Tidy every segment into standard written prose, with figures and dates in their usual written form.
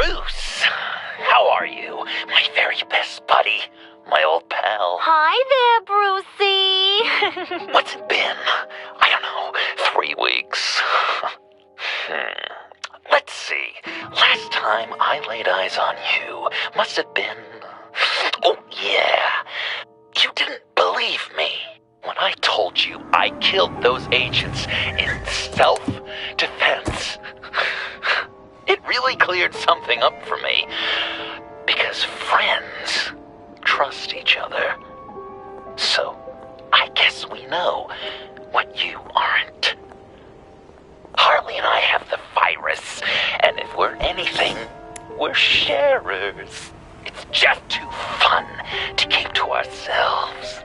Bruce, how are you? My very best buddy, my old pal. Hi there, Brucey. What's it been? I don't know, 3 weeks. Let's see. Last time I laid eyes on you must have been... Oh, yeah. You didn't believe me when I told you I killed those agents in self-defense. It really cleared something up for me. Because friends trust each other. So, I guess we know what you aren't. Harley and I have the virus, and if we're anything, we're sharers. It's just too fun to keep to ourselves.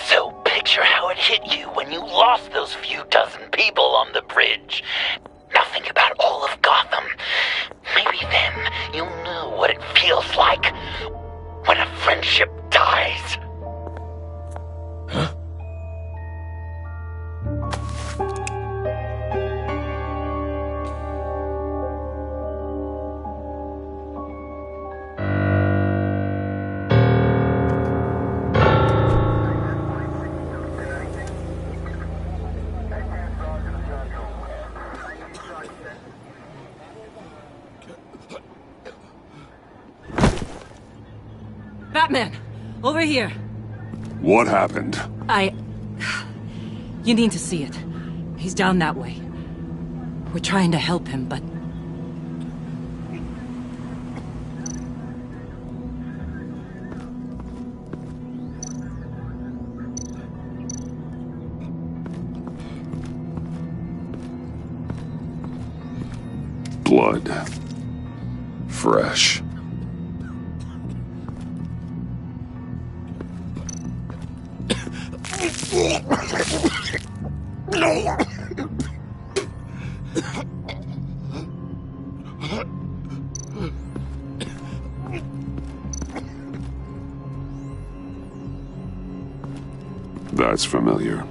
So picture how it hit you when you lost those few dozen people on the bridge. Now think about all of Gotham. Maybe then you'll know what it feels like when a friendship dies. Huh? Batman! Over here! What happened? You need to see it. He's down that way. We're trying to help him, but... Blood. Fresh. That's familiar.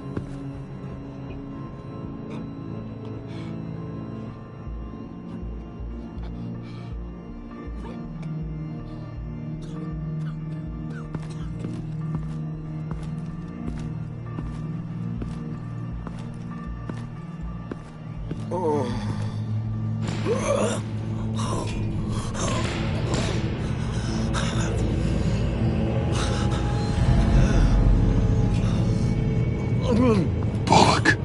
Bullock.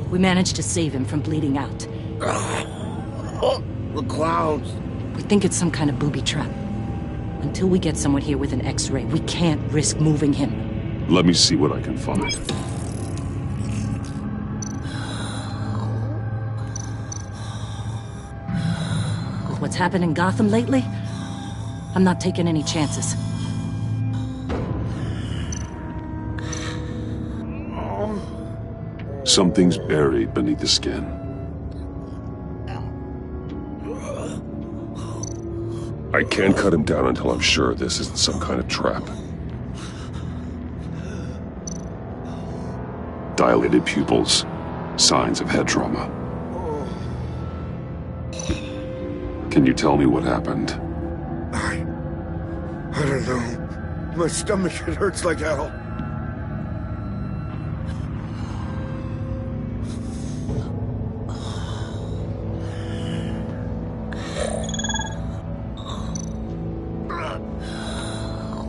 We managed to save him from bleeding out. The clouds. We think it's some kind of booby trap. Until we get someone here with an X-ray, we can't risk moving him. Let me see what I can find. With what's happened in Gotham lately, I'm not taking any chances. Something's buried beneath the skin. I can't cut him down until I'm sure this isn't some kind of trap. Dilated pupils, signs of head trauma. Can you tell me what happened? I don't know. My stomach, it hurts like hell.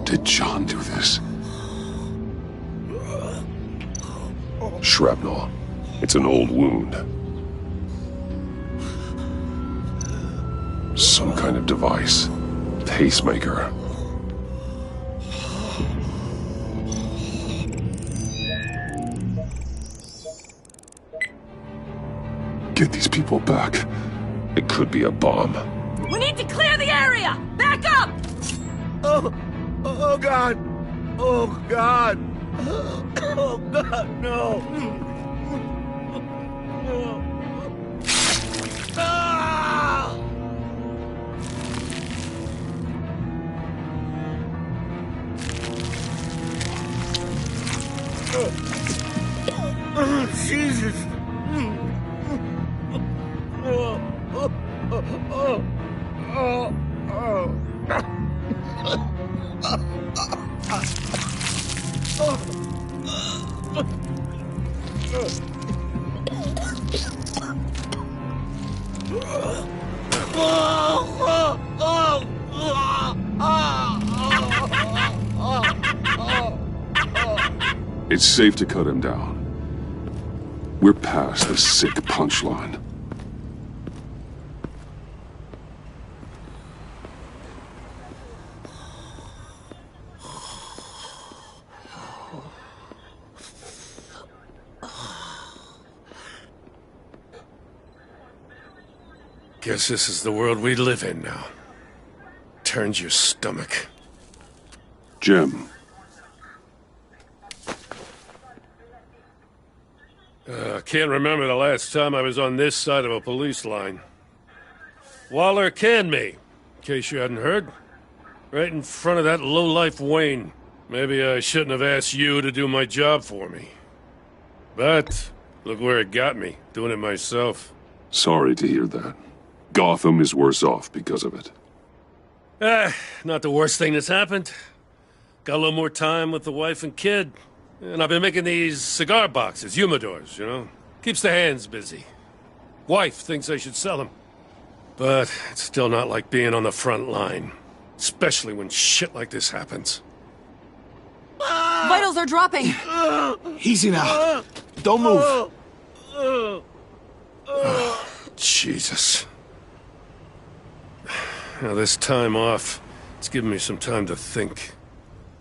Did John do this? Shrapnel. It's an old wound. Some kind of device. Pacemaker. Get these people back. It could be a bomb. We need to clear the area! Back up! Oh God! Oh God! Oh God, no! Ah! Oh, Jesus! It's safe to cut him down. We're past the sick punchline. Guess this is the world we live in now. Turns your stomach. Jim. Can't remember the last time I was on this side of a police line. Waller canned me, in case you hadn't heard. Right in front of that lowlife Wayne. Maybe I shouldn't have asked you to do my job for me. But, look where it got me, doing it myself. Sorry to hear that. Gotham is worse off because of it. Not the worst thing that's happened. Got a little more time with the wife and kid. And I've been making these cigar boxes, humidors, you know? Keeps the hands busy. Wife thinks I should sell them. But it's still not like being on the front line. Especially when shit like this happens. Vitals are dropping! Easy now. Don't move. Jesus. Now, this time off, it's given me some time to think.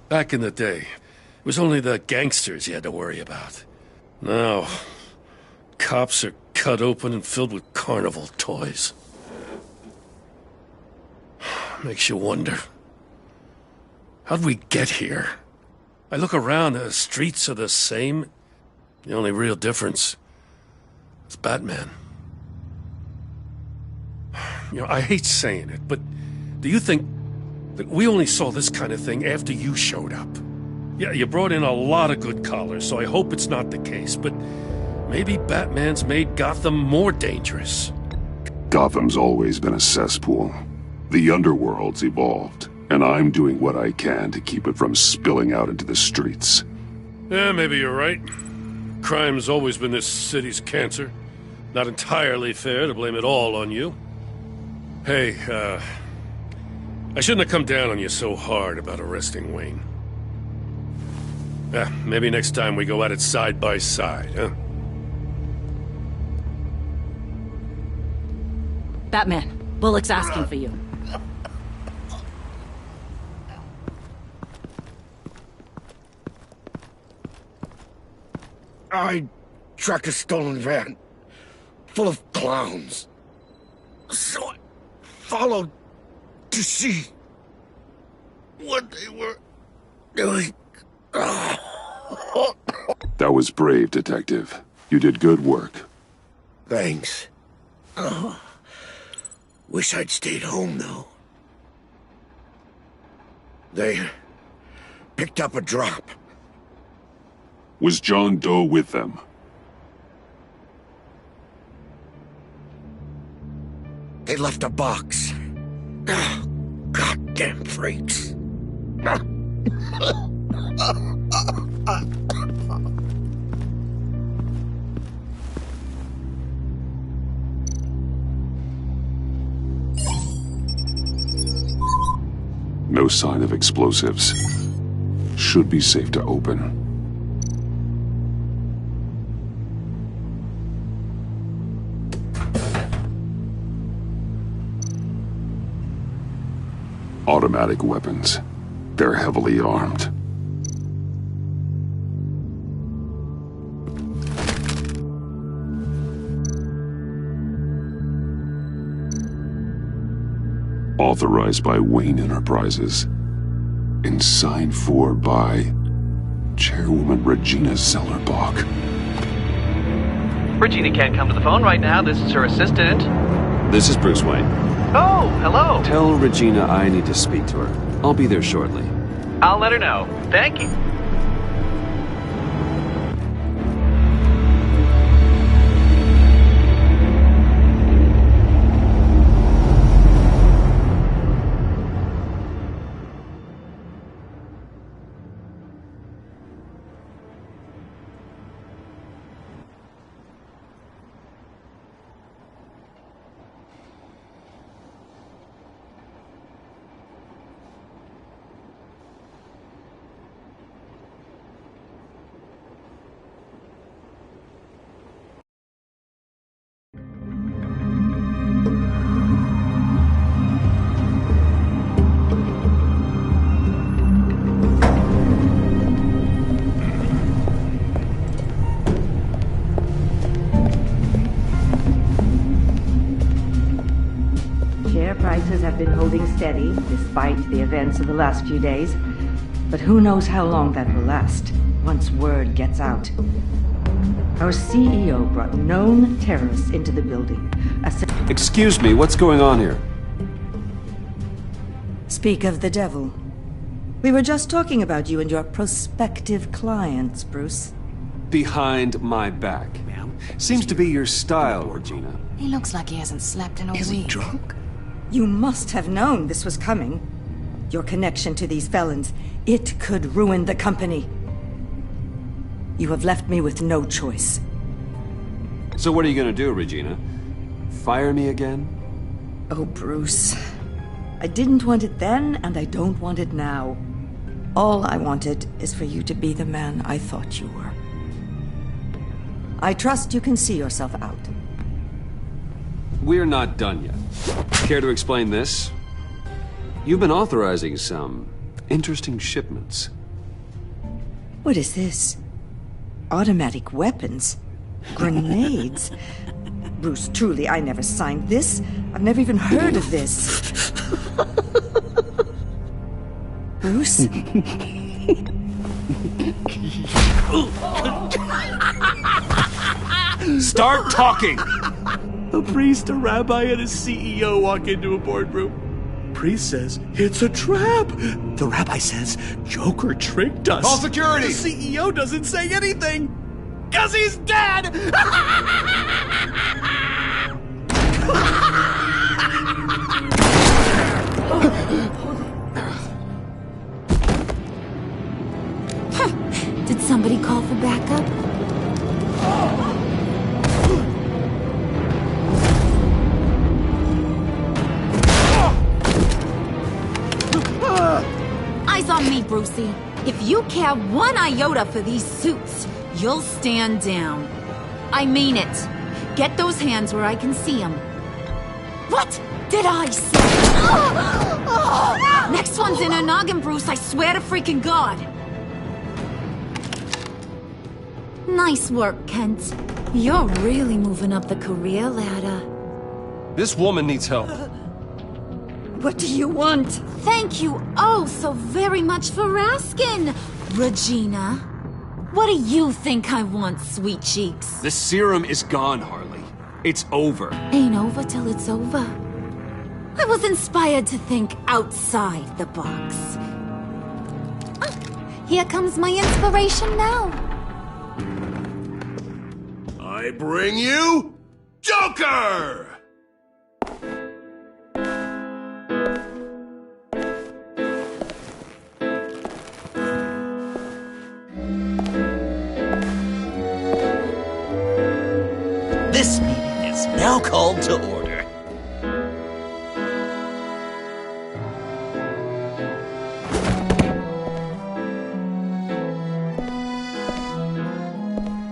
Back in the day, it was only the gangsters you had to worry about. Now, cops are cut open and filled with carnival toys. Makes you wonder. How'd we get here? I look around, the streets are the same. The only real difference is Batman. You know, I hate saying it, but do you think that we only saw this kind of thing after you showed up? Yeah, you brought in a lot of good callers, so I hope it's not the case, but maybe Batman's made Gotham more dangerous. Gotham's always been a cesspool. The underworld's evolved, and I'm doing what I can to keep it from spilling out into the streets. Yeah, maybe you're right. Crime's always been this city's cancer. Not entirely fair to blame it all on you. Hey, I shouldn't have come down on you so hard about arresting Wayne. Maybe next time we go at it side by side, huh? Batman, Bullock's asking for you. I tracked a stolen van full of clowns. So I followed to see what they were doing. That was brave, Detective. You did good work. Thanks. Wish I'd stayed home, though. They picked up a drop. Was John Doe with them? They left a box. Goddamn freaks. No sign of explosives. Should be safe to open. Automatic weapons. They're heavily armed. Authorized by Wayne Enterprises. And signed for by Chairwoman Regina Zellerbach. Regina can't come to the phone right now. This is her assistant. This is Bruce Wayne. Oh, hello. Tell Regina I need to speak to her. I'll be there shortly. I'll let her know. Thank you. Share prices have been holding steady, despite the events of the last few days. But who knows how long that will last, once word gets out. Our CEO brought known terrorists into the building. Excuse me, what's going on here? Speak of the devil. We were just talking about you and your prospective clients, Bruce. Behind my back. Seems to be your style, Regina. He looks like he hasn't slept in a week. Is he drunk? You must have known this was coming. Your connection to these felons, it could ruin the company. You have left me with no choice. So what are you gonna do, Regina? Fire me again? Oh, Bruce. I didn't want it then, and I don't want it now. All I wanted is for you to be the man I thought you were. I trust you can see yourself out. We're not done yet. Care to explain this? You've been authorizing some interesting shipments. What is this? Automatic weapons? Grenades? Bruce, truly, I never signed this. I've never even heard of this. Bruce? Start talking! A priest, a rabbi, and a CEO walk into a boardroom. Priest says, it's a trap. The rabbi says, Joker tricked us. Call security! The CEO doesn't say anything. 'Cause he's dead! Did somebody call for backup? Eyes on me, Brucey. If you care one iota for these suits, you'll stand down. I mean it. Get those hands where I can see them. What did I say? Next one's in her noggin, Bruce. I swear to freaking God. Nice work, Kent. You're really moving up the career ladder. This woman needs help. What do you want? Thank you oh so very much for asking, Regina. What do you think I want, sweet cheeks? The serum is gone, Harley. It's over. Ain't over till it's over. I was inspired to think outside the box. Here comes my inspiration now. I bring you Joker! This meeting is now called to order.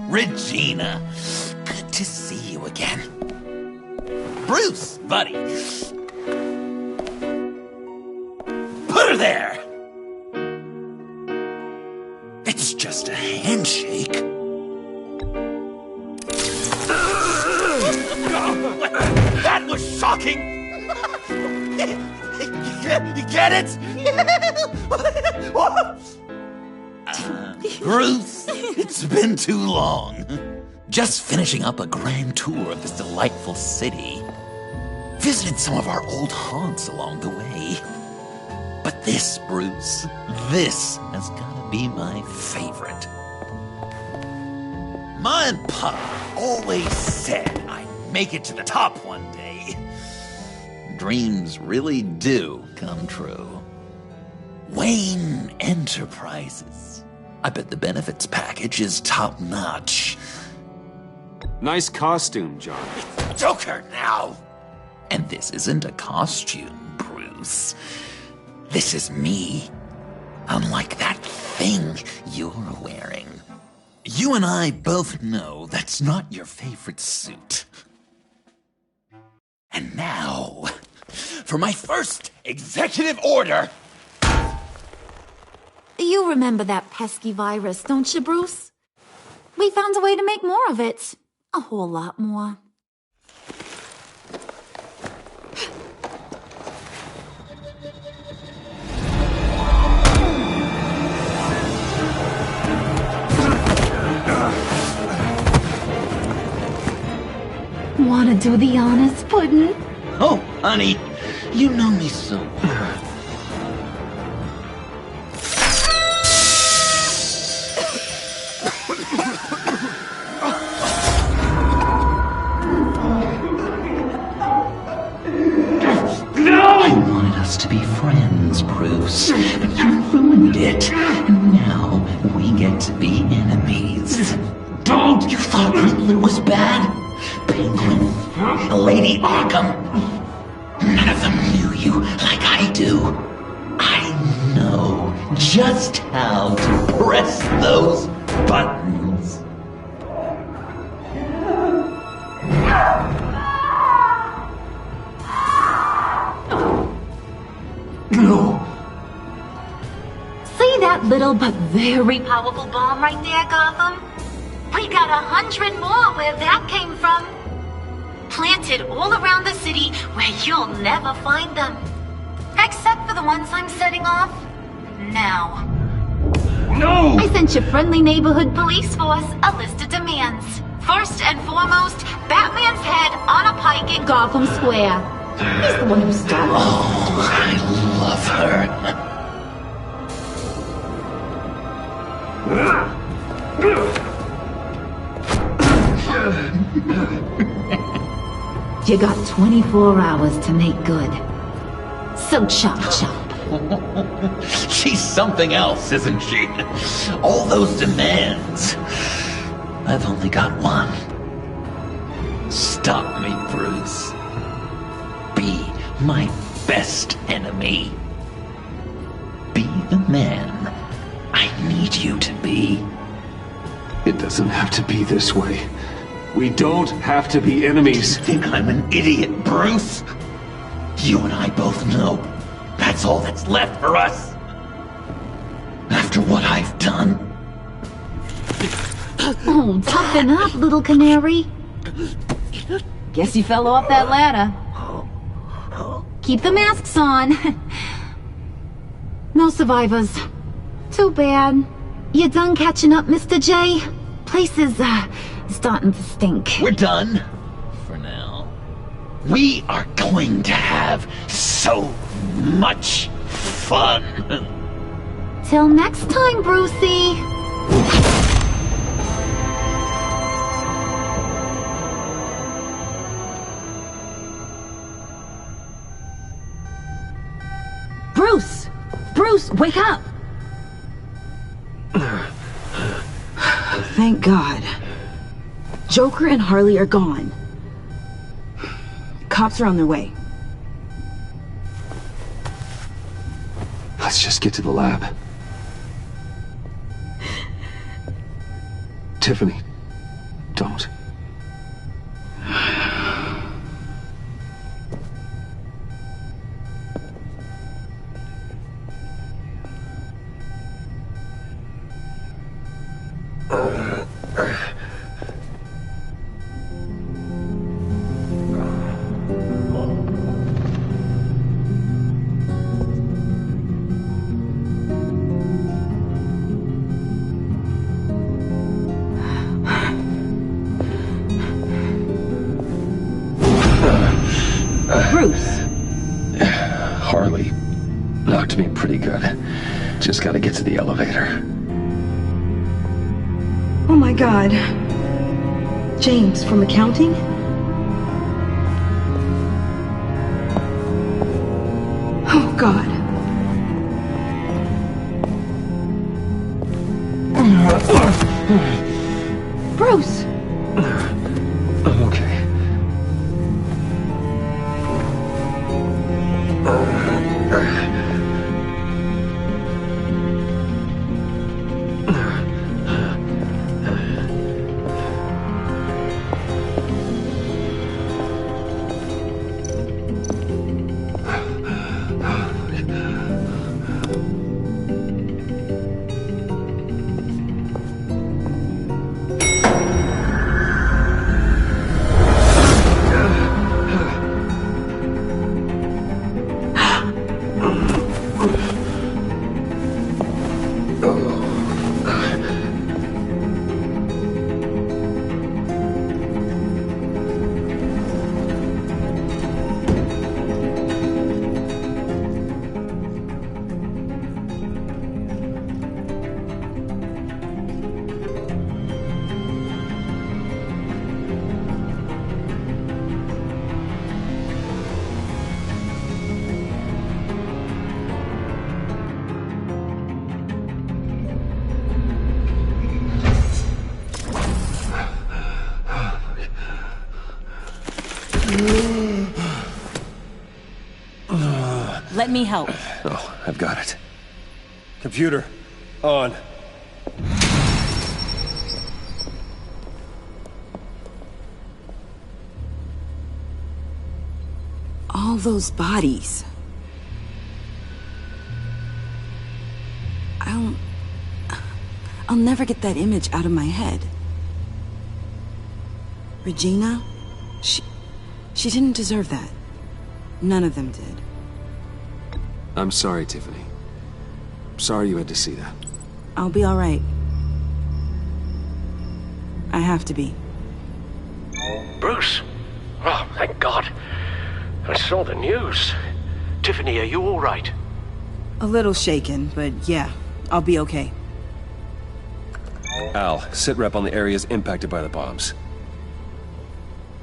Regina, good to see you again. Bruce, buddy. Put her there! It's just a handshake. That was shocking! You get it? Bruce, it's been too long. Just finishing up a grand tour of this delightful city. Visited some of our old haunts along the way. But this, Bruce, this has gotta be my favorite. Ma and Pa always said I'd make it to the top one day. Dreams really do come true. Wayne Enterprises. I bet the benefits package is top-notch. Nice costume, John. Joker now! And this isn't a costume, Bruce. This is me. Unlike that thing you're wearing. You and I both know that's not your favorite suit. And now, for my first executive order. You remember that pesky virus, don't you, Bruce? We found a way to make more of it. A whole lot more. want to do the honors, Puddin'? Oh, honey, you know me so well. I wanted us to be friends, Bruce, but you ruined it. And now we get to be enemies. Don't! You thought Riddler was bad? Penguin, Lady Arkham. None of them knew you like I do. I know just how to press those buttons. No. See that little but very powerful bomb right there, Gotham? We got 100 more where that came from. Planted all around the city where you'll never find them. Except for the ones I'm setting off now. No! I sent your friendly neighborhood police force a list of demands. First and foremost, Batman's head on a pike in Gotham Square. He's the one who started. Oh, I love her. You got 24 hours to make good. So chop chop. She's something else, isn't she? All those demands. I've only got one. Stop me, Bruce. Be my best enemy. Be the man I need you to be. It doesn't have to be this way. We don't have to be enemies. You think I'm an idiot, Bruce? You and I both know that's all that's left for us. After what I've done. Oh, toughen up, little canary. Guess you fell off that ladder. Keep the masks on. No survivors. Too bad. You done catching up, Mr. J? Place is, starting to stink. We're done. For now. We are going to have so much fun. Till next time, Brucey. Bruce! Bruce, wake up! Thank God. Joker and Harley are gone. Cops are on their way. Let's just get to the lab. Tiffany, don't. Bruce! Harley knocked me pretty good. Just gotta get to the elevator. Oh my God. James, from accounting? Oh God. Bruce! I'm okay. Let me help. Oh, I've got it. Computer, on. All those bodies. I'll never get that image out of my head. Regina? She didn't deserve that. None of them did. I'm sorry, Tiffany. Sorry you had to see that. I'll be all right. I have to be. Bruce! Oh, thank God. I saw the news. Tiffany, are you all right? A little shaken, but yeah, I'll be okay. Al, sit rep on the areas impacted by the bombs.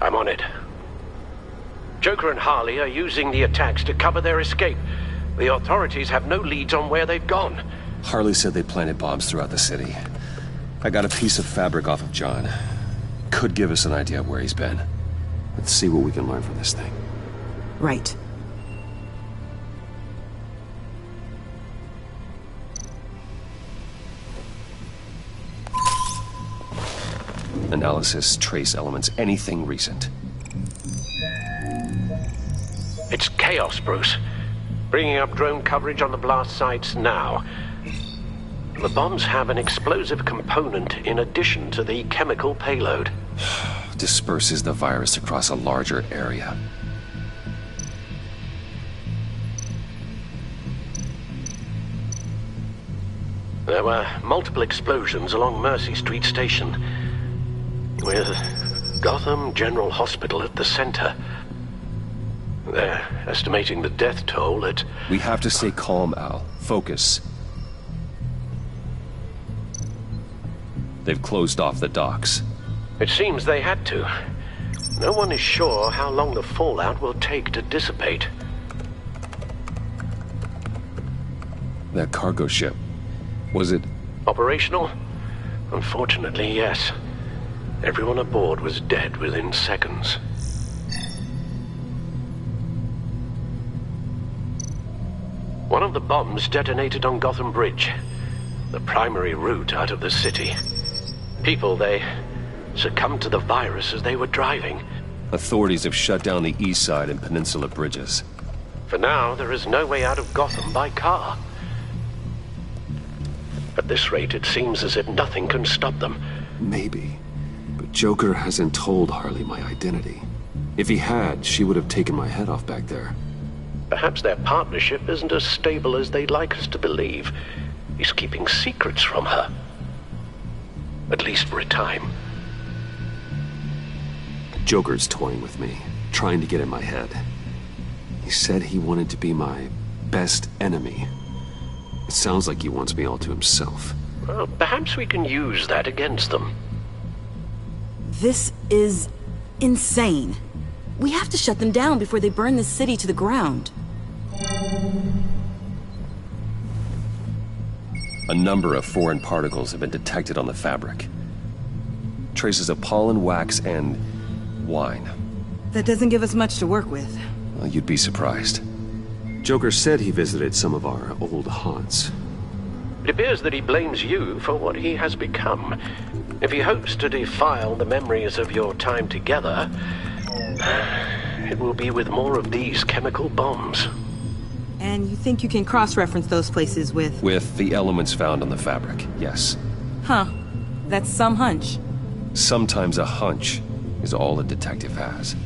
I'm on it. Joker and Harley are using the attacks to cover their escape. The authorities have no leads on where they've gone. Harley said they planted bombs throughout the city. I got a piece of fabric off of John. Could give us an idea of where he's been. Let's see what we can learn from this thing. Right. Analysis, trace elements, anything recent. It's chaos, Bruce. Bringing up drone coverage on the blast sites now. The bombs have an explosive component in addition to the chemical payload. Disperses the virus across a larger area. There were multiple explosions along Mercy Street Station, with Gotham General Hospital at the center. They're estimating the death toll at... We have to stay calm, Al. Focus. They've closed off the docks. It seems they had to. No one is sure how long the fallout will take to dissipate. That cargo ship, was it... Operational? Unfortunately, yes. Everyone aboard was dead within seconds. One of the bombs detonated on Gotham Bridge, the primary route out of the city. People, they succumbed to the virus as they were driving. Authorities have shut down the east side and peninsula bridges. For now, there is no way out of Gotham by car. At this rate, it seems as if nothing can stop them. Maybe. But Joker hasn't told Harley my identity. If he had, she would have taken my head off back there. Perhaps their partnership isn't as stable as they'd like us to believe. He's keeping secrets from her. At least for a time. Joker's toying with me, trying to get in my head. He said he wanted to be my best enemy. It sounds like he wants me all to himself. Well, perhaps we can use that against them. This is insane. We have to shut them down before they burn this city to the ground. A number of foreign particles have been detected on the fabric. Traces of pollen, wax, and wine. That doesn't give us much to work with. Well, you'd be surprised. Joker said he visited some of our old haunts. It appears that he blames you for what he has become. If he hopes to defile the memories of your time together, it will be with more of these chemical bombs. And you think you can cross-reference those places with... With the elements found on the fabric, yes. Huh. That's some hunch. Sometimes a hunch is all a detective has.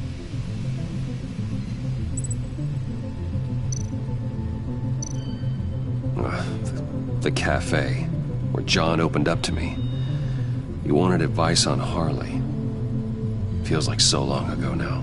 The cafe, where John opened up to me. He wanted advice on Harley. Feels like so long ago now.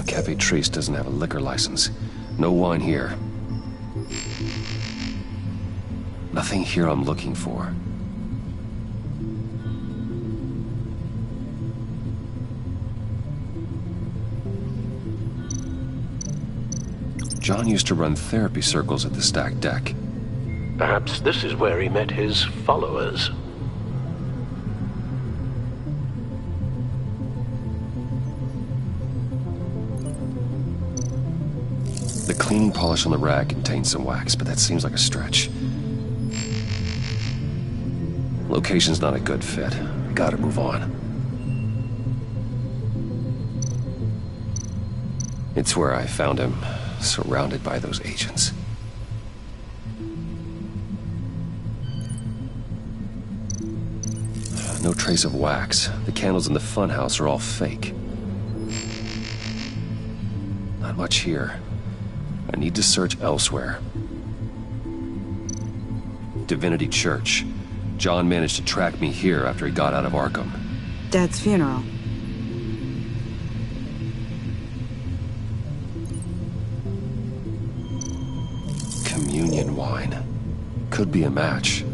Cafe Trace doesn't have a liquor license. No wine here. Nothing here I'm looking for. John used to run therapy circles at the stacked deck. Perhaps this is where he met his followers. The cleaning polish on the rag contains some wax, but that seems like a stretch. Location's not a good fit. Gotta move on. It's where I found him, surrounded by those agents. No trace of wax. The candles in the funhouse are all fake. Not much here. I need to search elsewhere. Divinity Church. John managed to track me here after he got out of Arkham. Dad's funeral. Communion wine. Could be a match.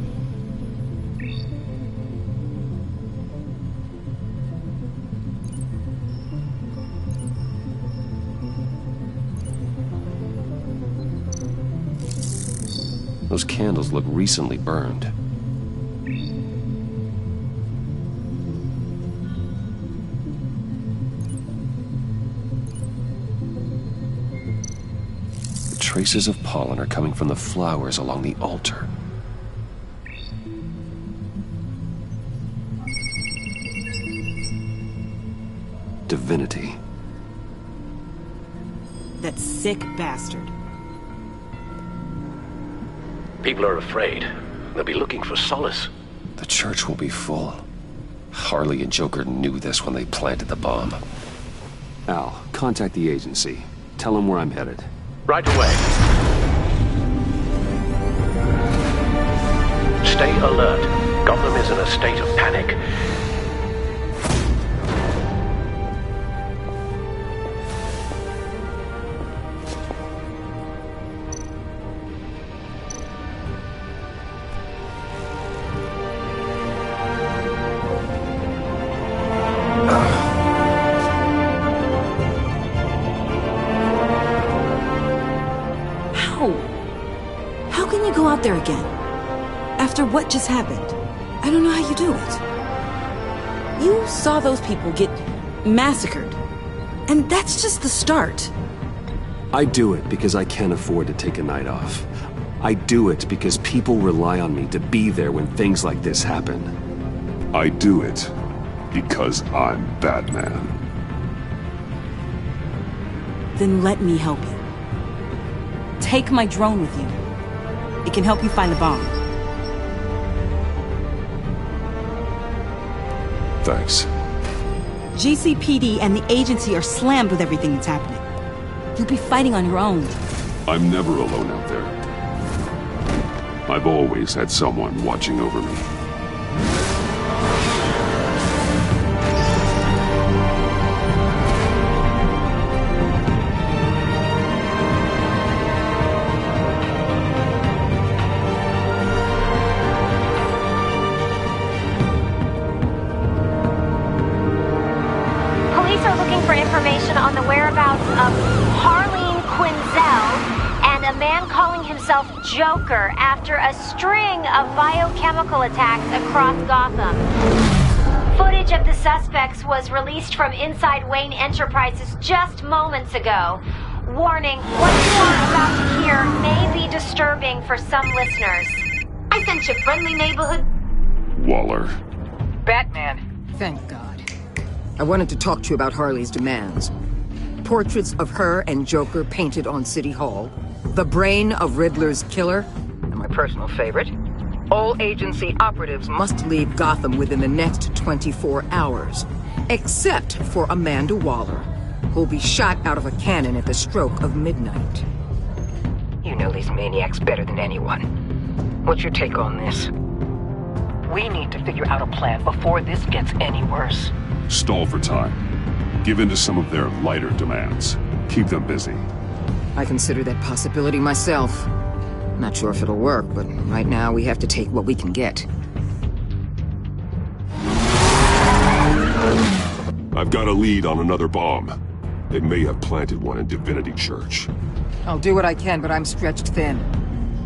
Those candles look recently burned. The traces of pollen are coming from the flowers along the altar. Divinity. That sick bastard. People are afraid. They'll be looking for solace. The church will be full. Harley and Joker knew this when they planted the bomb. Al, contact the agency. Tell them where I'm headed. Right away. Stay alert. Gotham is in a state of panic. How can you go out there again? After what just happened? I don't know how you do it. You saw those people get massacred. And that's just the start. I do it because I can't afford to take a night off. I do it because people rely on me to be there when things like this happen. I do it because I'm Batman. Then let me help you. Take my drone with you. It can help you find the bomb. Thanks. GCPD and the agency are slammed with everything that's happening. You'll be fighting on your own. I'm never alone out there. I've always had someone watching over me. Information on the whereabouts of Harleen Quinzel and a man calling himself Joker after a string of biochemical attacks across Gotham. Footage of the suspects was released from inside Wayne Enterprises just moments ago. Warning, what you are about to hear may be disturbing for some listeners. I sent you friendly neighborhood... Waller. Batman. Thank God. I wanted to talk to you about Harley's demands. Portraits of her and Joker painted on City Hall. The brain of Riddler's killer. And my personal favorite. All agency operatives must leave Gotham within the next 24 hours. Except for Amanda Waller, who'll be shot out of a cannon at the stroke of midnight. You know these maniacs better than anyone. What's your take on this? We need to figure out a plan before this gets any worse. Stall for time. Give in to some of their lighter demands. Keep them busy. I consider that possibility myself. Not sure if it'll work, but right now we have to take what we can get. I've got a lead on another bomb. They may have planted one in Divinity Church. I'll do what I can, but I'm stretched thin.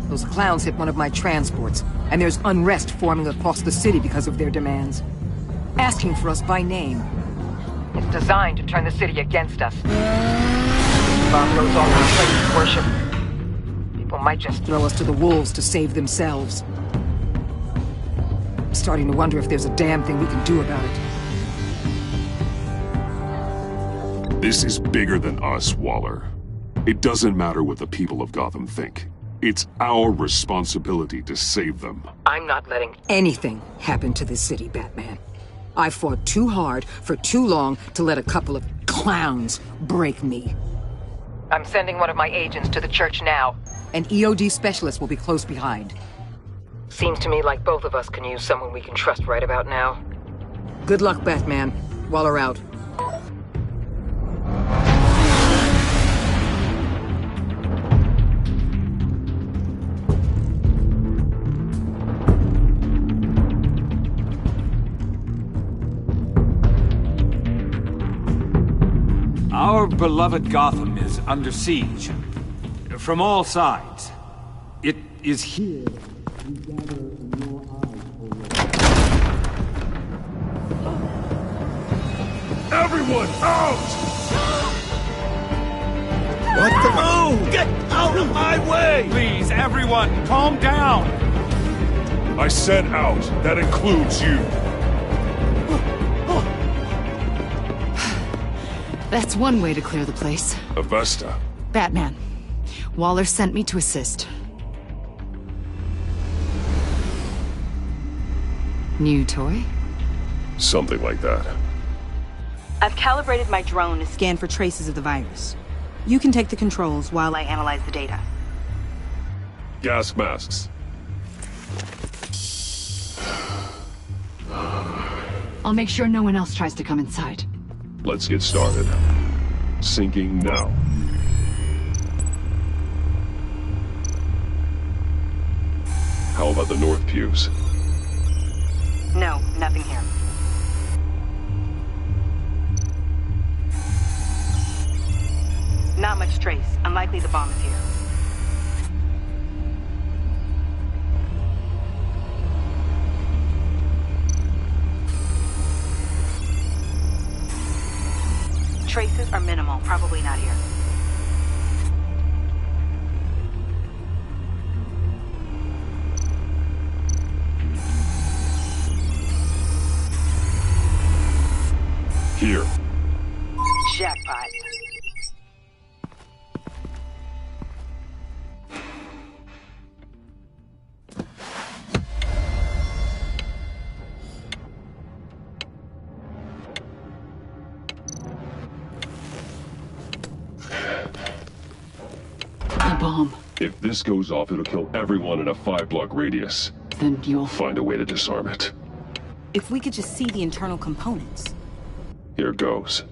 Those clowns hit one of my transports, and there's unrest forming across the city because of their demands. Asking for us by name. It's designed to turn the city against us. Bomb goes off in places of worship. People might just throw us to the wolves to save themselves. I'm starting to wonder if there's a damn thing we can do about it. This is bigger than us, Waller. It doesn't matter what the people of Gotham think. It's our responsibility to save them. I'm not letting anything happen to this city, Batman. I fought too hard for too long to let a couple of clowns break me. I'm sending one of my agents to the church now. An EOD specialist will be close behind. Seems to me like both of us can use someone we can trust right about now. Good luck, Batman. Waller out. Our beloved Gotham is under siege. From all sides. It is here we gather in your eyes. Everyone, out! What the? Oh! Get out of my way! Please, everyone, calm down! I said out. That includes you. That's one way to clear the place. Avesta. Batman. Waller sent me to assist. New toy? Something like that. I've calibrated my drone to scan for traces of the virus. You can take the controls while I analyze the data. Gas masks. I'll make sure no one else tries to come inside. Let's get started. Syncing now. How about the north pews? No, nothing here. Not much trace. Unlikely the bomb is here. Traces are minimal, probably not here. Here. Jackpot. Bomb. If this goes off, it'll kill everyone in a 5-block radius. Then you'll find a way to disarm it. If we could just see the internal components. Here goes.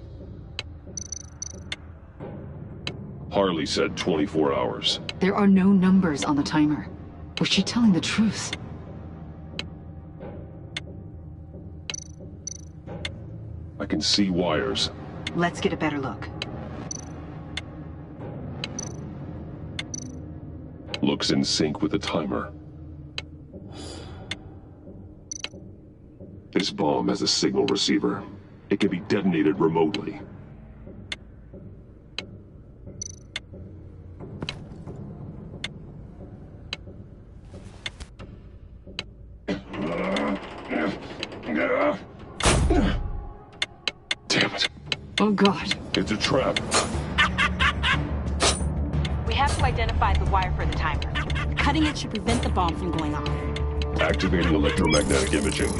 Harley said 24 hours. There are no numbers on the timer. Was she telling the truth? I can see wires. Let's get a better look. Looks in sync with the timer. This bomb has a signal receiver. It can be detonated remotely. Damn it. Oh, God. It's a trap. We have to identify the wire for the timer. Cutting it should prevent the bomb from going off. Activating electromagnetic imaging.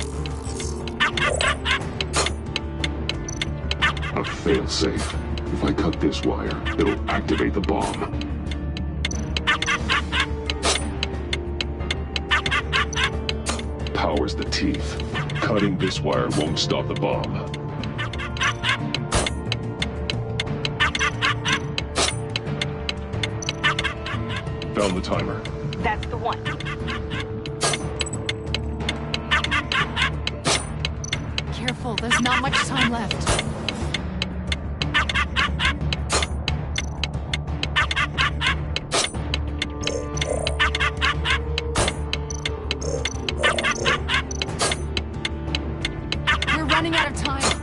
A failsafe. If I cut this wire, it'll activate the bomb. Powers the teeth. Cutting this wire won't stop the bomb. Found the timer. That's the one. Careful, there's not much time left. running out of time.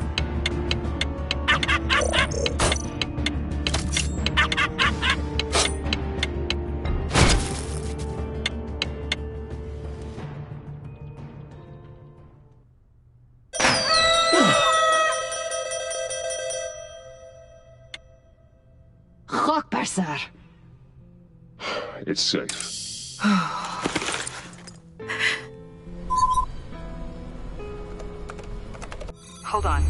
Sir. It's safe. Hold on.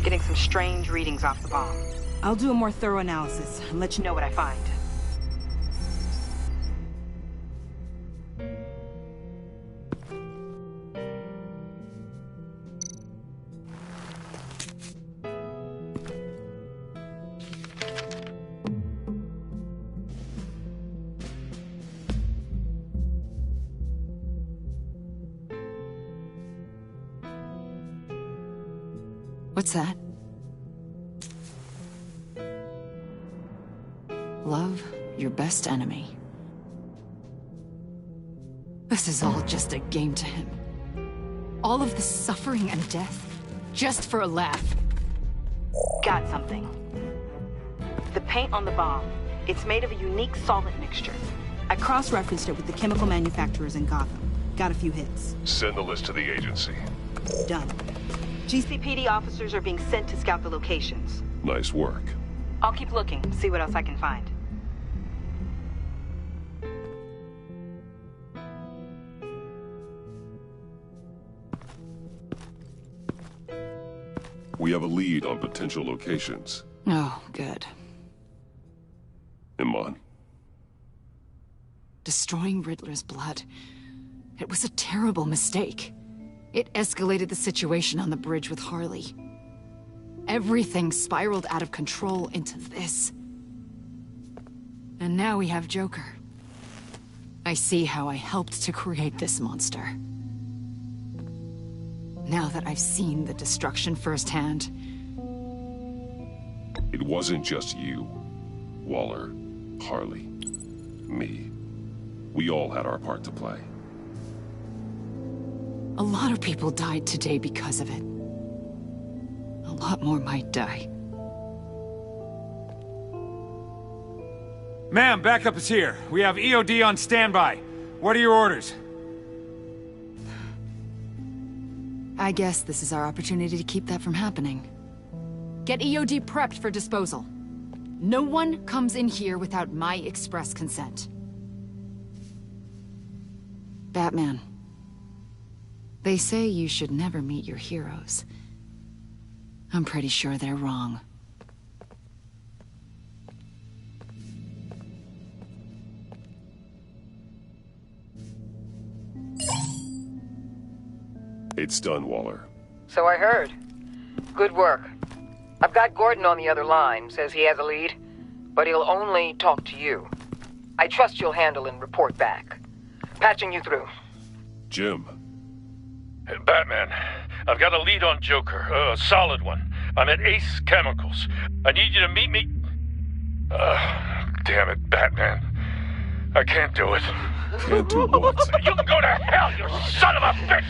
Getting some strange readings off the bomb. I'll do a more thorough analysis and let you know what I find. What's that? Love your best enemy. This is all just a game to him. All of the suffering and death, just for a laugh. Got something. The paint on the bomb, it's made of a unique solvent mixture. I cross-referenced it with the chemical manufacturers in Gotham. Got a few hits. Send the list to the agency. Done. GCPD officers are being sent to scout the locations. Nice work. I'll keep looking, see what else I can find. We have a lead on potential locations. Oh, good. Iman. Destroying Riddler's blood. It was a terrible mistake. It escalated the situation on the bridge with Harley. Everything spiraled out of control into this. And now we have Joker. I see how I helped to create this monster. Now that I've seen the destruction firsthand... It wasn't just you, Waller, Harley, me. We all had our part to play. A lot of people died today because of it. A lot more might die. Ma'am, backup is here. We have EOD on standby. What are your orders? I guess this is our opportunity to keep that from happening. Get EOD prepped for disposal. No one comes in here without my express consent. Batman. They say you should never meet your heroes. I'm pretty sure they're wrong. It's done, Waller. So I heard. Good work. I've got Gordon on the other line, says he has a lead, but he'll only talk to you. I trust you'll handle and report back. Patching you through. Jim. Batman, I've got a lead on Joker, a solid one. I'm at Ace Chemicals. I need you to meet me... damn it, Batman. I can't do it. Can't do what? You can go to hell, you son of a bitch!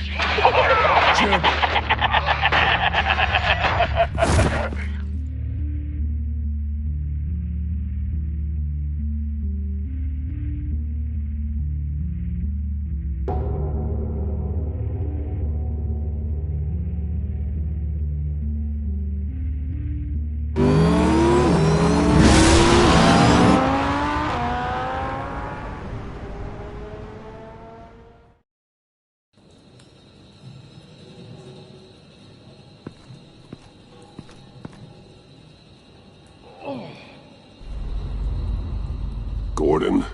Gordon.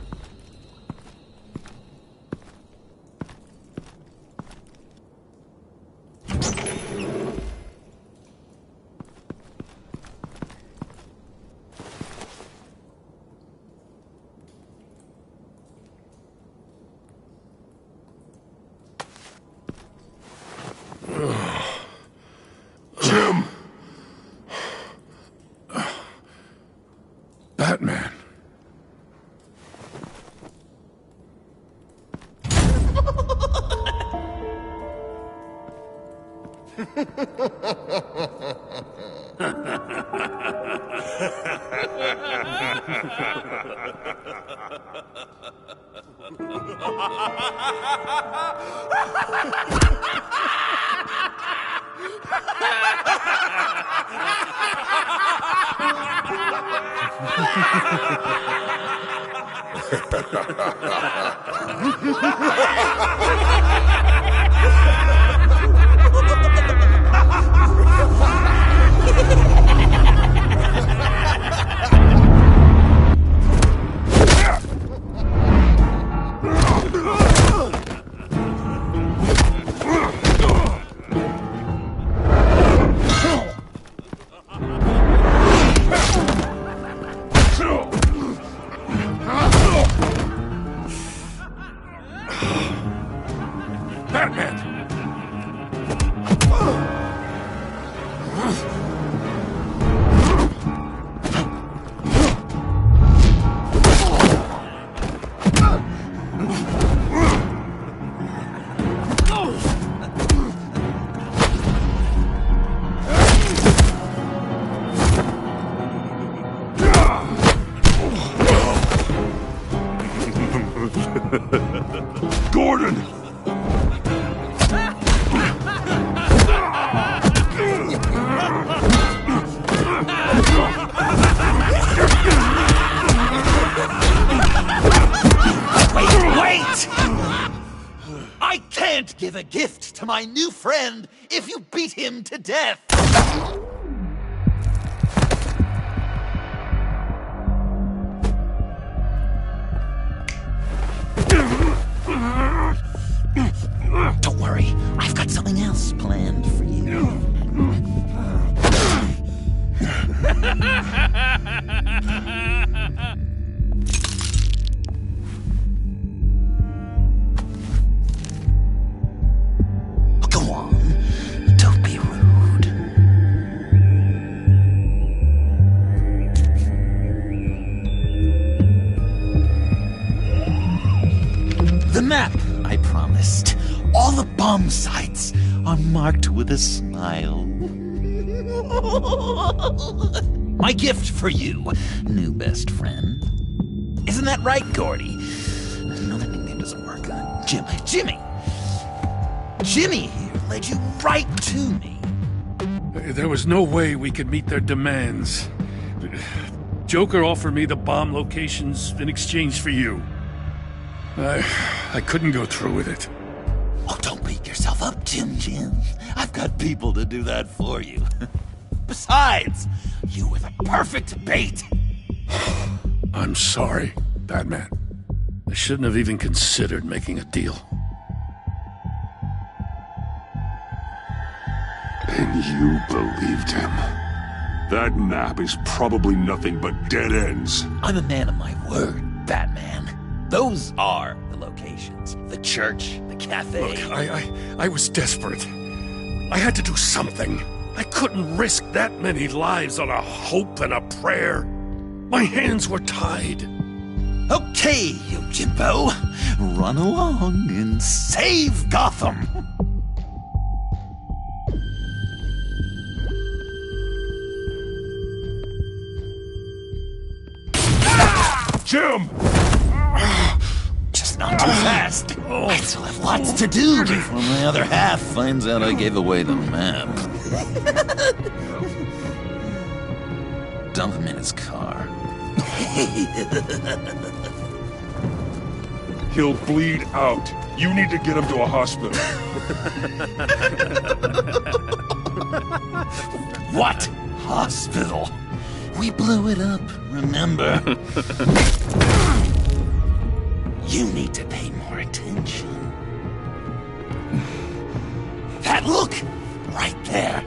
Jim. Batman. Gordon! Wait! I can't give a gift to my new friend if you beat him to death! Don't worry, I've got something else planned for you. Go on, don't be rude. The map I promised. All the bomb sites are marked with a smile. My gift for you, new best friend. Isn't that right, Gordy? No, that nickname doesn't work. Jimmy! Jimmy here led you right to me. There was no way we could meet their demands. Joker offered me the bomb locations in exchange for you. I couldn't go through with it. Oh, don't beat yourself up, Jim. I've got people to do that for you. Besides, you were the perfect bait. I'm sorry, Batman. I shouldn't have even considered making a deal. And you believed him. That map is probably nothing but dead ends. I'm a man of my word, Batman. Those are the locations. The church, the cafe. Look, I was desperate. I had to do something. I couldn't risk that many lives on a hope and a prayer. My hands were tied. Okay, you Jimbo. Run along and save Gotham. Jim! Just not too fast. I still have lots to do before my other half finds out I gave away the map. Dump him in his car. He'll bleed out. You need to get him to a hospital. What hospital? We blew it up, remember? You need to pay more attention. That look! Right there.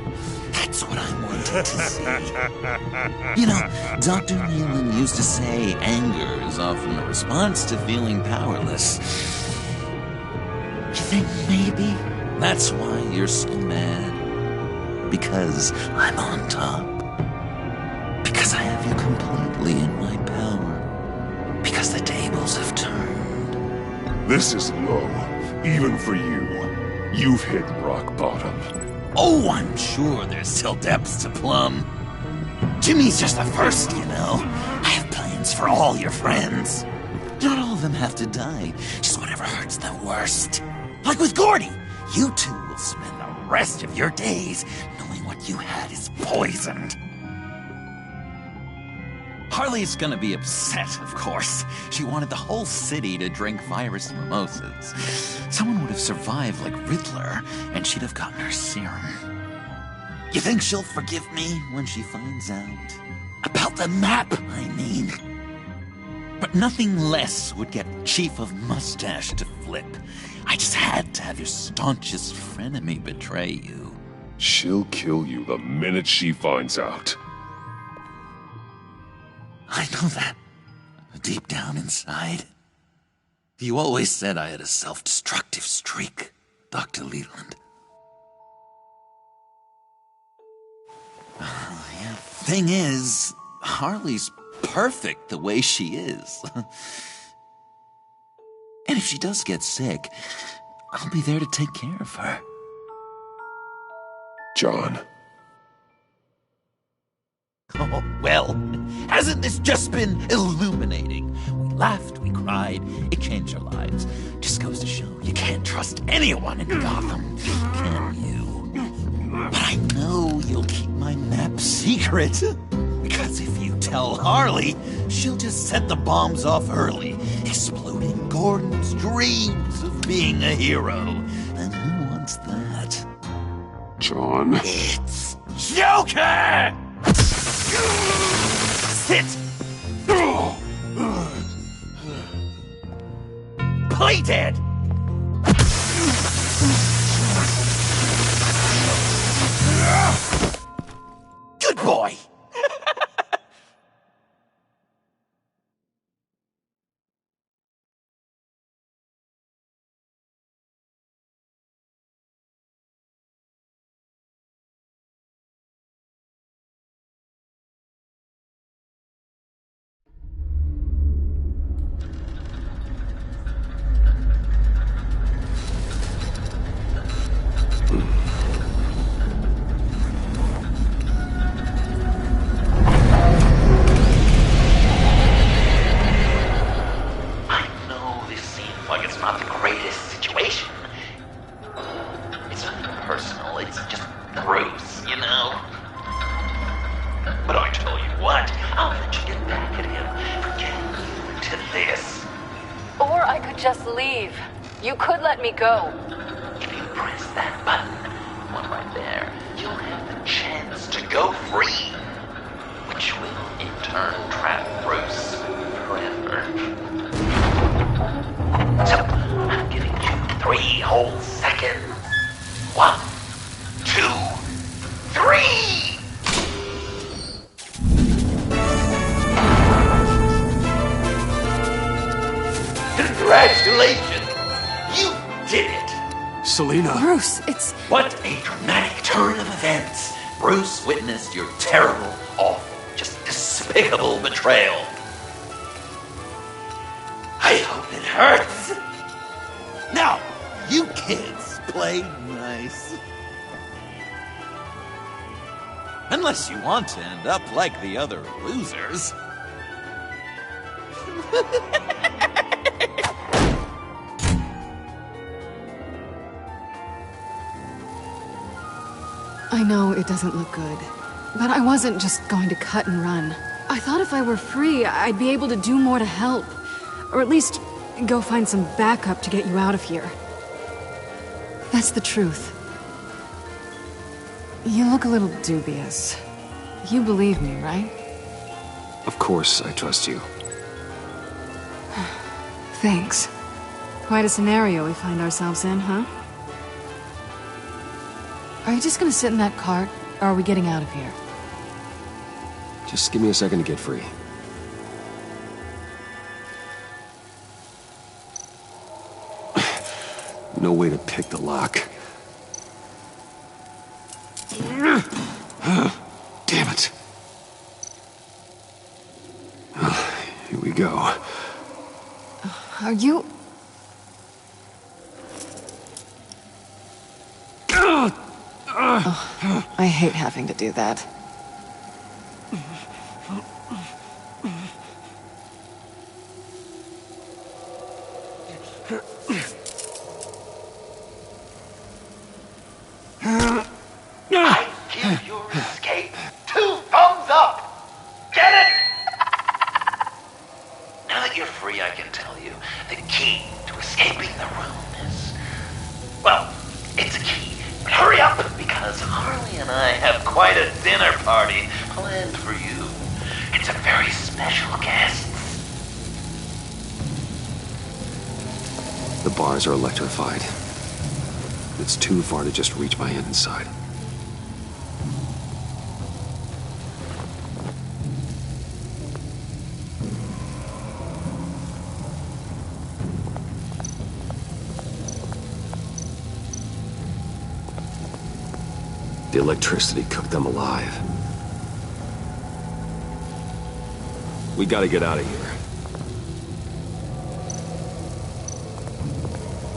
That's what I wanted to see. You know, Dr. Leland used to say anger is often a response to feeling powerless. You think maybe that's why you're so mad? Because I'm on top. Because I have you completely in my power. Because the tables have turned. This is low, even for you. You've hit rock bottom. Oh, I'm sure there's still depths to plumb. Jimmy's just the first, you know. I have plans for all your friends. Not all of them have to die, just whatever hurts them worst. Like with Gordy, you two will spend the rest of your days knowing what you had is poisoned. Harley's gonna be upset, of course. She wanted the whole city to drink virus mimosas. Someone would have survived like Riddler, and she'd have gotten her serum. You think she'll forgive me when she finds out? About the map, I mean. But nothing less would get Chief of Mustache to flip. I just had to have your staunchest frenemy betray you. She'll kill you the minute she finds out. I know that. Deep down inside. You always said I had a self-destructive streak, Dr. Leland. Yeah. Thing is, Harley's perfect the way she is. And if she does get sick, I'll be there to take care of her. John. Oh, well, hasn't this just been illuminating? We laughed, we cried, it changed our lives. Just goes to show you can't trust anyone in Gotham, can you? But I know you'll keep my map secret. Because if you tell Harley, she'll just set the bombs off early, exploding Gordon's dreams of being a hero. And who wants that? John. It's Joker! Sit! Play dead! Good boy! Just leave. You could let me go. If you press that button, one right there, you'll have the chance to go free. Which will, in turn, trap Bruce forever. So, I'm giving you 3 whole seconds. 1, 2, 3! Congratulations! You did it! Selina. Bruce, it's... What a dramatic turn of events. Bruce witnessed your terrible, awful, just despicable betrayal. I hope it hurts. Now, you kids play nice. Unless you want to end up like the other losers. I know it doesn't look good, but I wasn't just going to cut and run. I thought if I were free, I'd be able to do more to help. Or at least go find some backup to get you out of here. That's the truth. You look a little dubious. You believe me, right? Of course I trust you. Thanks. Quite a scenario we find ourselves in, huh? Are you just gonna sit in that cart, or are we getting out of here? Just give me a second to get free. No way to pick the lock. Damn it. Here we go. Are you... I hate having to do that. I give your escape 2 thumbs up! Get it? Now that you're free, I can tell you the key to escaping the room is... well, it's a key. But hurry up, because Harley and I have quite a dinner party planned for you. It's a very special guest. The bars are electrified. It's too far to just reach my hand inside. The electricity cooked them alive. We gotta get out of here.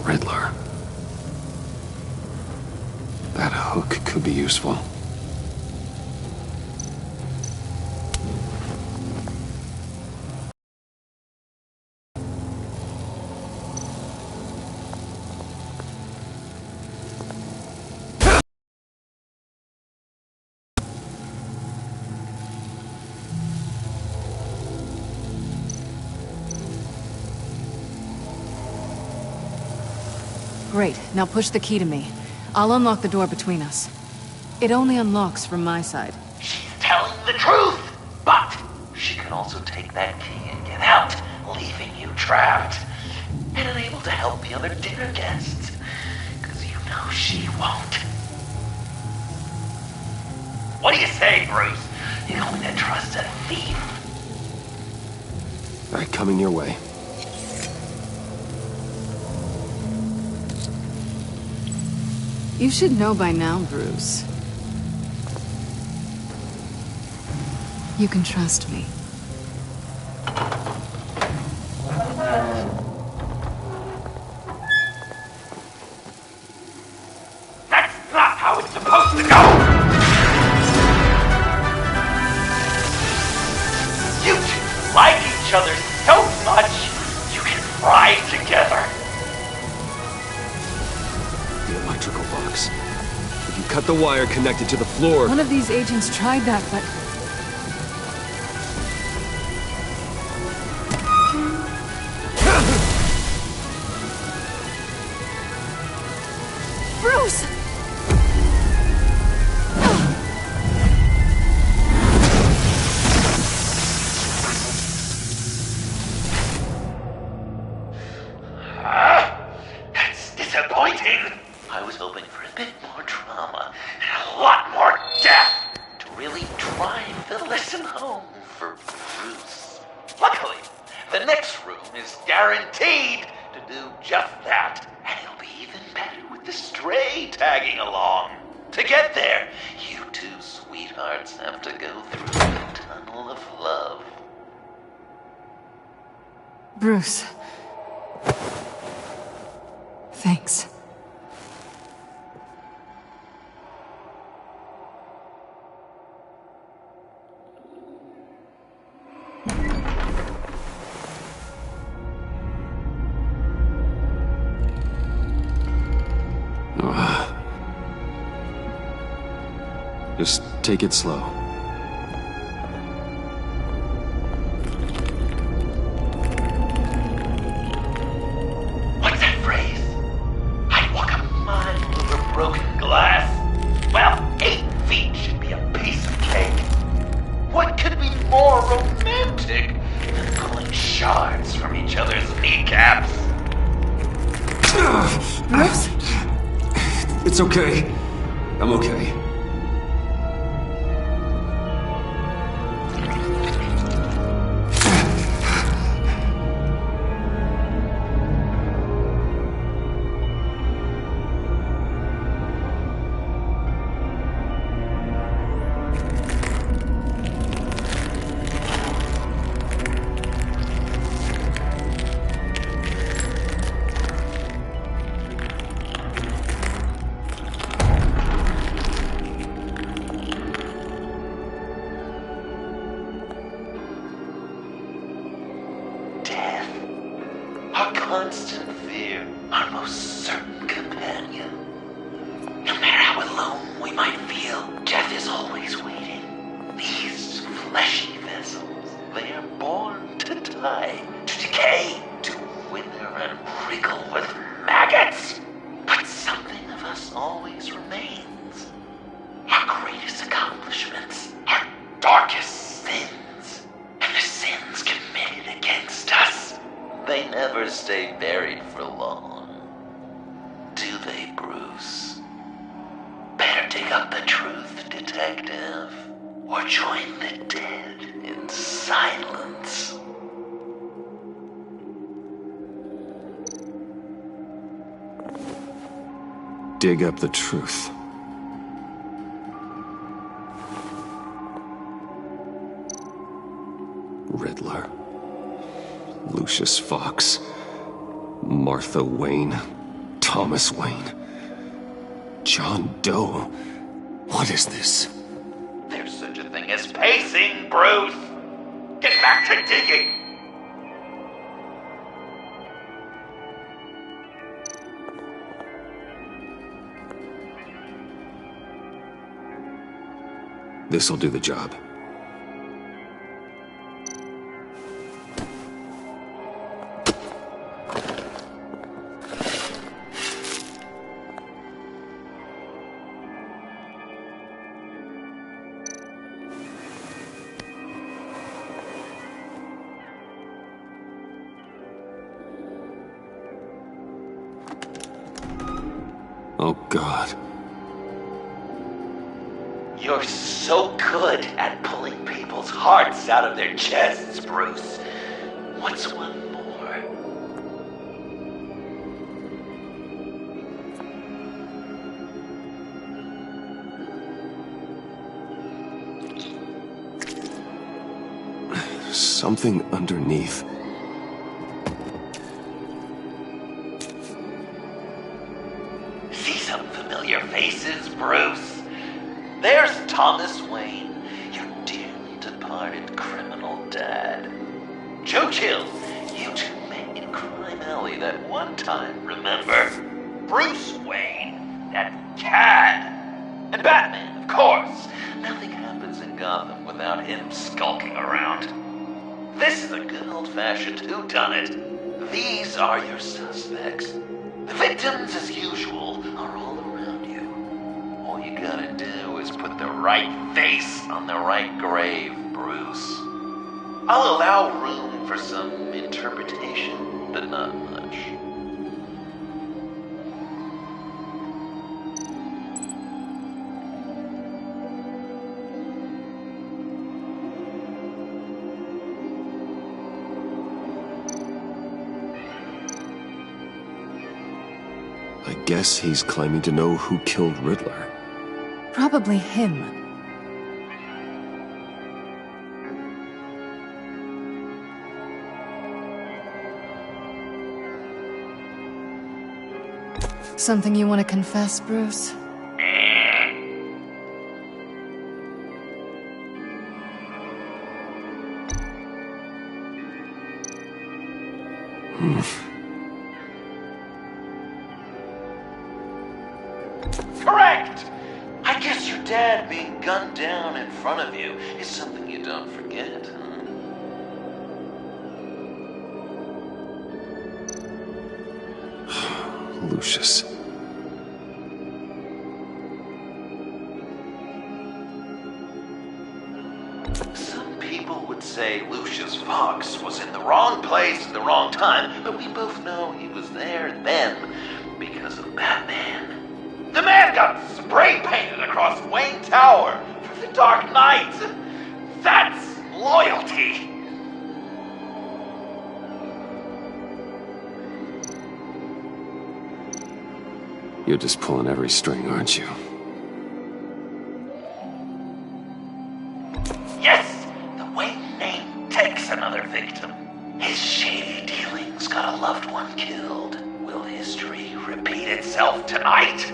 Riddler. That hook could be useful. Great, now push the key to me. I'll unlock the door between us. It only unlocks from my side. She's telling the truth! But she can also take that key and get out, leaving you trapped. And unable to help the other dinner guests. Because you know she won't. What do you say, Bruce? You're going to trust a thief? All right, coming your way. You should know by now, Bruce. You can trust me. That's not how it's supposed to go! You two like each other so much, you can ride together. The electrical box. If you cut the wire connected to the floor... One of these agents tried that, but... Bruce! That's disappointing. I was hoping for a bit more drama and a lot more death to really drive the lesson home for Bruce. Luckily, the next room is guaranteed to do just that. And it'll be even better with the stray tagging along. To get there, you two sweethearts have to go through the tunnel of love. Bruce. Thanks. Just take it slow. What's that phrase? I'd walk a mile over broken glass. Well, 8 feet should be a piece of cake. What could be more romantic than pulling shards from each other's kneecaps? Bruce? It's okay. I'm okay. constant fear, our most certain companion. No matter how alone we might feel, death is always waiting. These fleshy vessels, they are born to die, to decay, to wither and wriggle with maggots. But something of us always remains. Our greatest accomplishments, our darkest sins, and the sins committed against us. They never stay buried for long. Do they, Bruce? Better dig up the truth, detective, or join the dead in silence. Dig up the truth. Riddler. Lucius Fox. Martha Wayne. Thomas Wayne. John Doe. What is this? There's such a thing as pacing, Bruce! Get back to digging! This'll do the job. Oh, God. You're so good at pulling people's hearts out of their chests, Bruce. What's one more? Something underneath. See some familiar faces, Bruce? There's Thomas Wayne, your dearly departed criminal dad. Joe Chill, you two met in Crime Alley that one time, remember? Bruce Wayne, that cad. And Batman, of course. Nothing happens in Gotham without him skulking around. This is a good old-fashioned whodunit. These are your suspects. The victims, as usual, are all around you. All you gotta do is put the right face on the right grave, Bruce. I'll allow room for some interpretation, but not much. I guess he's claiming to know who killed Riddler. Probably him. Something you want to confess, Bruce? Correct! I guess your dad being gunned down in front of you is something you don't forget, huh? Lucius. Some people would say Lucius Fox was in the wrong place at the wrong time, but we both know he was there then because of Batman. The man got spray painted across Wayne Tower for the Dark Knight. That's loyalty. You're just pulling every string, aren't you? Yes, the Wayne name takes another victim. His shady dealings got a loved one killed. Will history repeat itself tonight?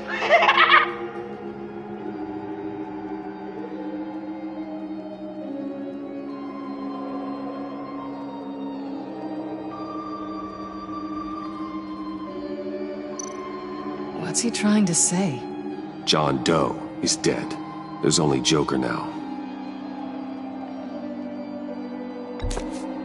What's he trying to say? John Doe is dead. There's only Joker now.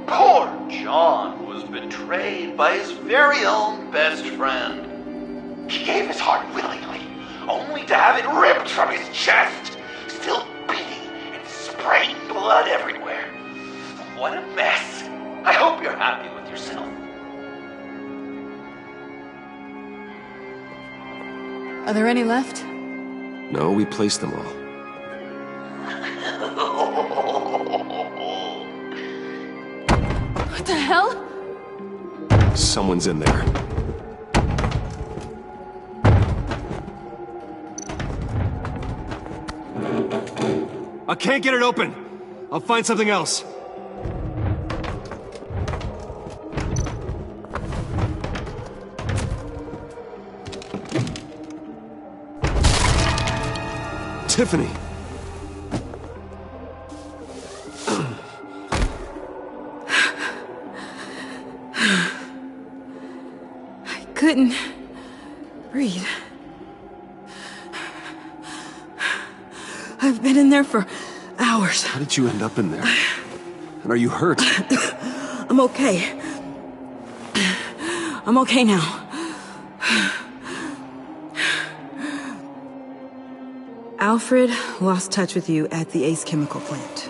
Poor John was betrayed by his very own best friend. He gave his heart willingly, only to have it ripped from his chest, still beating and spraying blood everywhere. What a mess. I hope you're happy with yourself. Are there any left? No, we placed them all. What the hell? Someone's in there. I can't get it open. I'll find something else. Tiffany. I couldn't breathe. I've been in there for hours. How did you end up in there? And are you hurt? I'm okay. I'm okay now. Alfred lost touch with you at the Ace Chemical plant.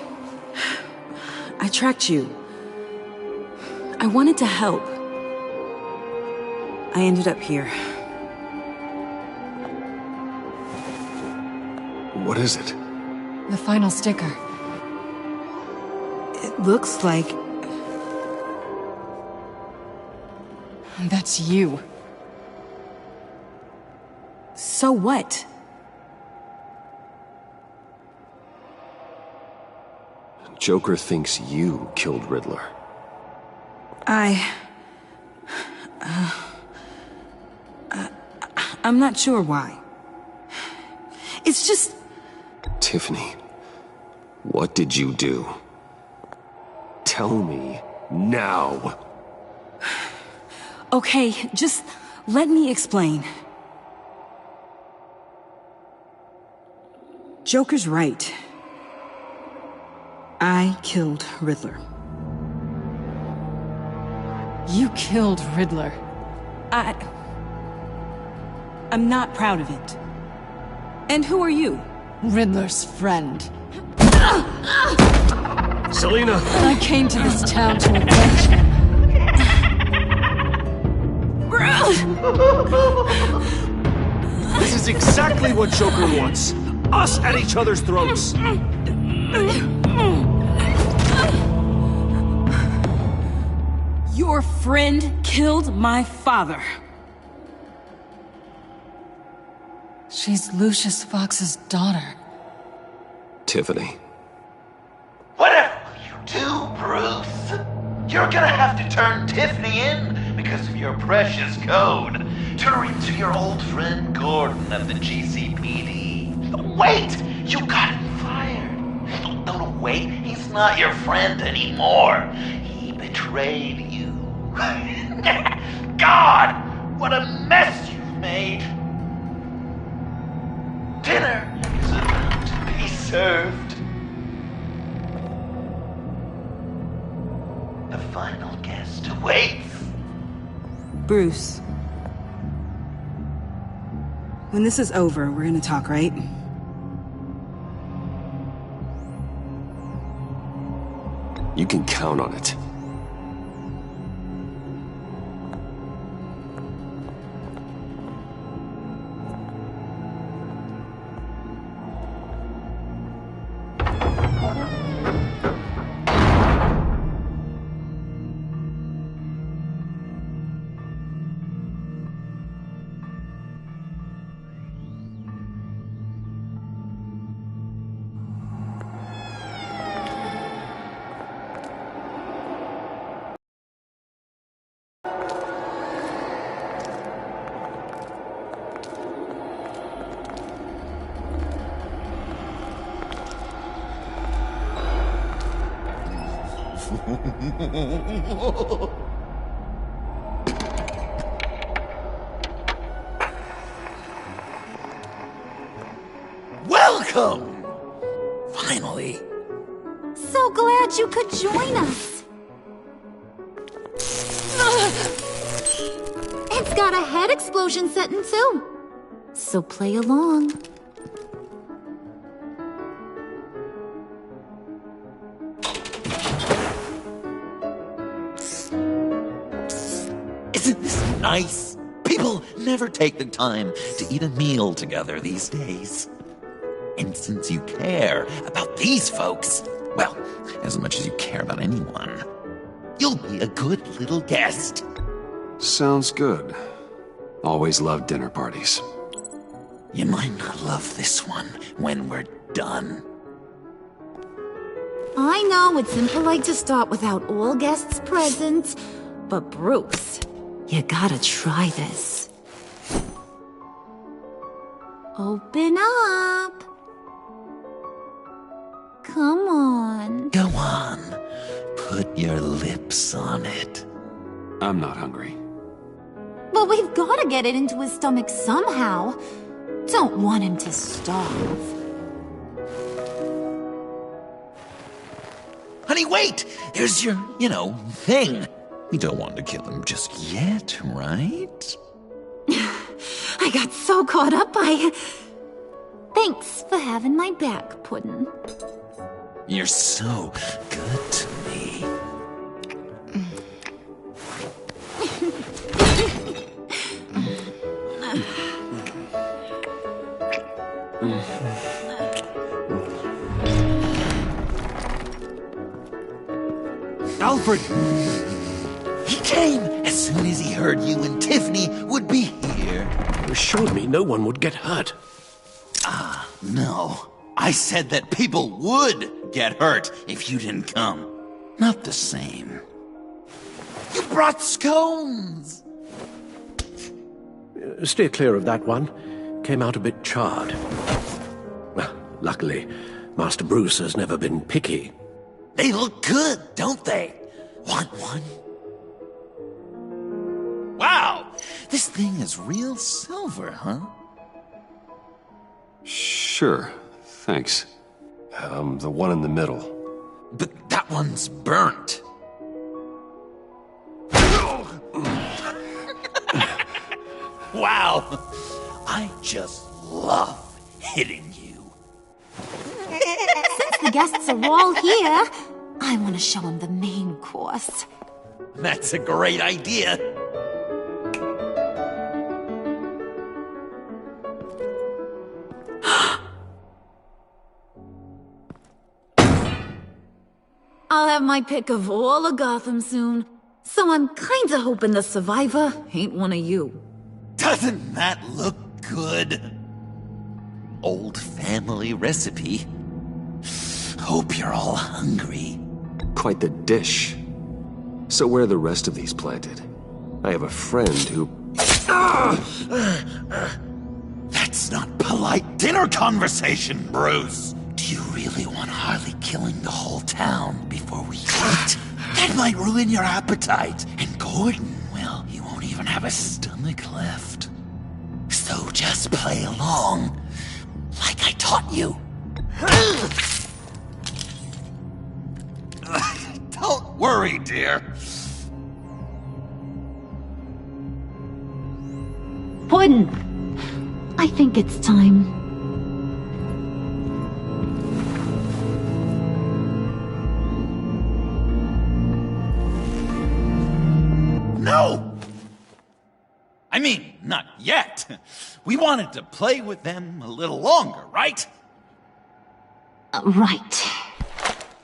I tracked you. I wanted to help. I ended up here. What is it? The final sticker. It looks like... That's you. So what? Joker thinks you killed Riddler. I'm not sure why. It's just... Tiffany, what did you do? Tell me now. Okay, just let me explain. Joker's right. I killed Riddler. You killed Riddler. I'm not proud of it. And who are you? Riddler's friend. Selina! I came to this town to avenge him. This is exactly what Joker wants. Us at each other's throats. Your friend killed my father. She's Lucius Fox's daughter. Tiffany. Whatever will you do, Bruce? You're gonna have to turn Tiffany in because of your precious code. Turn her into your old friend Gordon at the GCPD. Wait! You got him fired. No, wait. He's not your friend anymore. He betrayed you. God! What a mess you've made! Dinner is about to be served. The final guest awaits. Bruce. When this is over, we're gonna talk, right? You can count on it. finally. So glad you could join us. It's got a head explosion setting too. So play along. Isn't this nice? People never take the time to eat a meal together these days. And since you care about these folks, well, as much as you care about anyone, you'll be a good little guest. Sounds good. Always loved dinner parties. You might not love this one when we're done. I know it's impolite to start without all guests present, but Bruce, you gotta try this. Open up. Come on. Go on. Put your lips on it. I'm not hungry. But we've gotta get it into his stomach somehow. Don't want him to starve. Honey, wait! There's your, thing. We don't want to kill him just yet, right? I got so caught up by... Thanks for having my back, Puddin'. You're so good to me. Alfred! He came as soon as he heard you and Tiffany would be here. You assured me no one would get hurt. No. I said that people would get hurt if you didn't come. Not the same. You brought scones! Steer clear of that one. Came out a bit charred. Well, luckily, Master Bruce has never been picky. They look good, don't they? Want one? Wow! This thing is real silver, huh? Sure, thanks. The one in the middle. But that one's burnt. Wow! I just love hitting you. Since the guests are all here, I want to show them the main course. That's a great idea. I'll have my pick of all of Gotham soon, so I'm kinda hoping the survivor ain't one of you. Doesn't that look good? Old family recipe. Hope you're all hungry. Quite the dish. So where are the rest of these planted? I have a friend who... That's not polite dinner conversation, Bruce. Do you really want Harley killing the whole town before we eat? That might ruin your appetite. And Gordon, well, he won't even have a stomach left. So just play along, like I taught you. Don't worry, dear. Puddin', I think it's time. No! I mean, not yet. We wanted to play with them a little longer, right? Right.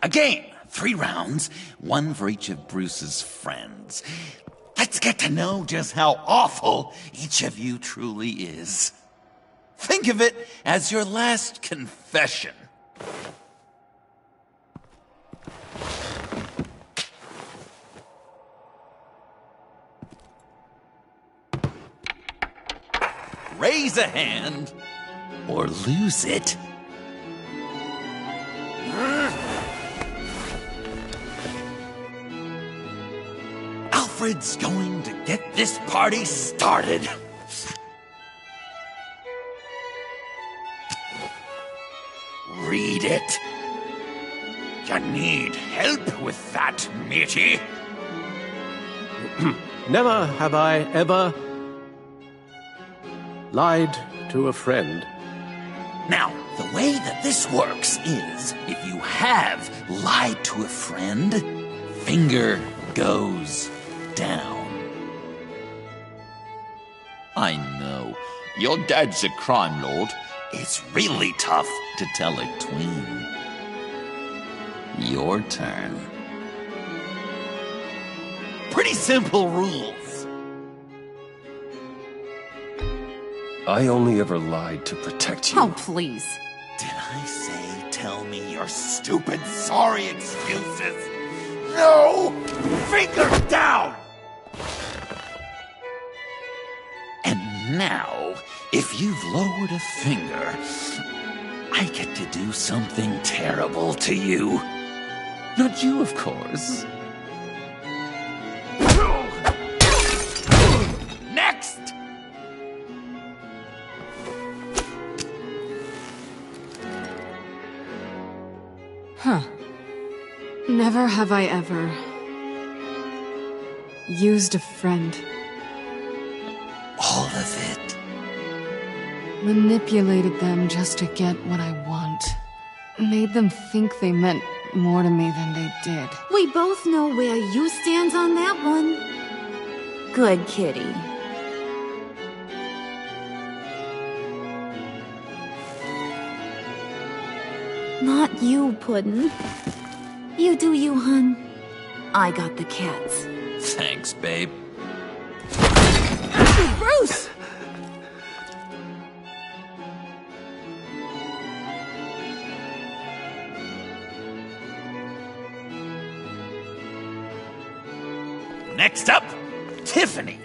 A game. 3 rounds, 1 for each of Bruce's friends. Let's get to know just how awful each of you truly is. Think of it as your last confession. Raise a hand, or lose it. Alfred's going to get this party started. Read it. You need help with that, matey? Never have I ever lied to a friend. Now, the way that this works is, if you have lied to a friend, finger goes down. I know, your dad's a crime lord. It's really tough to tell a tween. Your turn. Pretty simple rules. I only ever lied to protect you. Oh, please. Did I say tell me your stupid sorry excuses? No! Finger down! And now, if you've lowered a finger, I get to do something terrible to you. Not you, of course. Next! Huh. Never have I ever used a friend. All of it. Manipulated them just to get what I want. Made them think they meant more to me than they did. We both know where you stand on that one. Good kitty. Not you, Puddin'. You do you, hun. I got the cats. Thanks, babe. Bruce! Next up, Tiffany.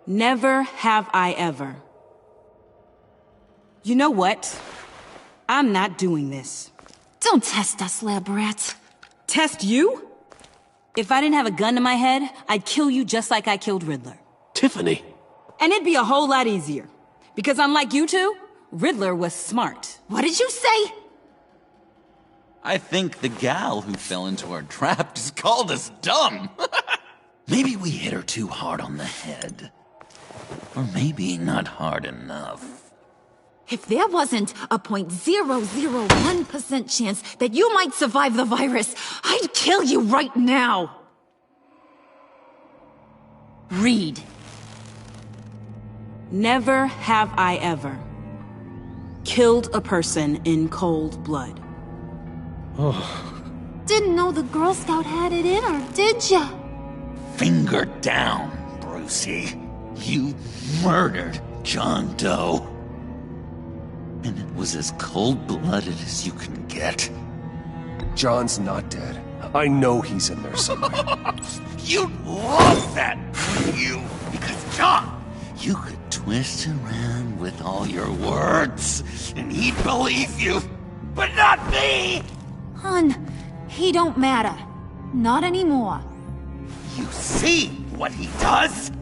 Never have I ever. You know what? I'm not doing this. Don't test us, lab rat. Test you? If I didn't have a gun to my head, I'd kill you just like I killed Riddler. Tiffany. And it'd be a whole lot easier. Because unlike you two, Riddler was smart. What did you say? I think the gal who fell into our trap just called us dumb. Maybe we hit her too hard on the head. Or maybe not hard enough. If there wasn't a 0.001% chance that you might survive the virus, I'd kill you right now. Read. Never have I ever killed a person in cold blood. Didn't know the Girl Scout had it in her, did ya? Finger down, Brucey. You murdered John Doe. And it was as cold-blooded as you can get. John's not dead. I know he's in there somewhere. You'd love that, wouldn't you? Because, John, you could twist around with all your words, and he'd believe you. But not me! Hun, he don't matter. Not anymore. You see what he does?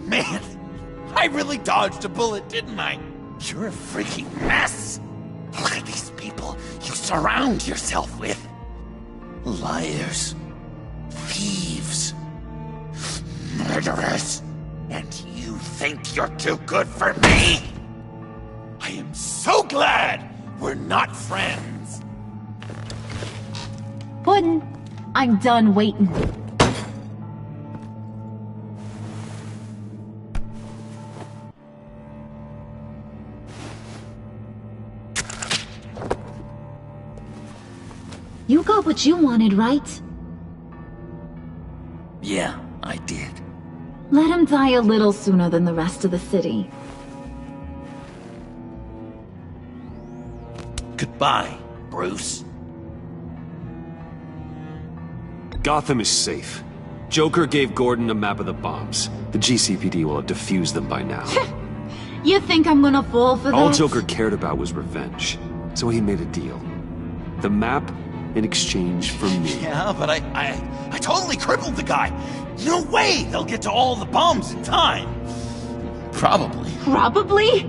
Man, I really dodged a bullet, didn't I? You're a freaking mess. Look at these people you surround yourself with. Liars, thieves, murderers. And you think you're too good for me? I am so glad we're not friends. Puddin', I'm done waiting. You got what you wanted, right? Yeah, I did. Let him die a little sooner than the rest of the city. Goodbye, Bruce. Gotham is safe. Joker gave Gordon a map of the bombs. The GCPD will have defused them by now. You think I'm gonna fall for that? All Joker cared about was revenge, so he made a deal. The map in exchange for me. Yeah, but I totally crippled the guy. No way they'll get to all the bombs in time. Probably. Probably?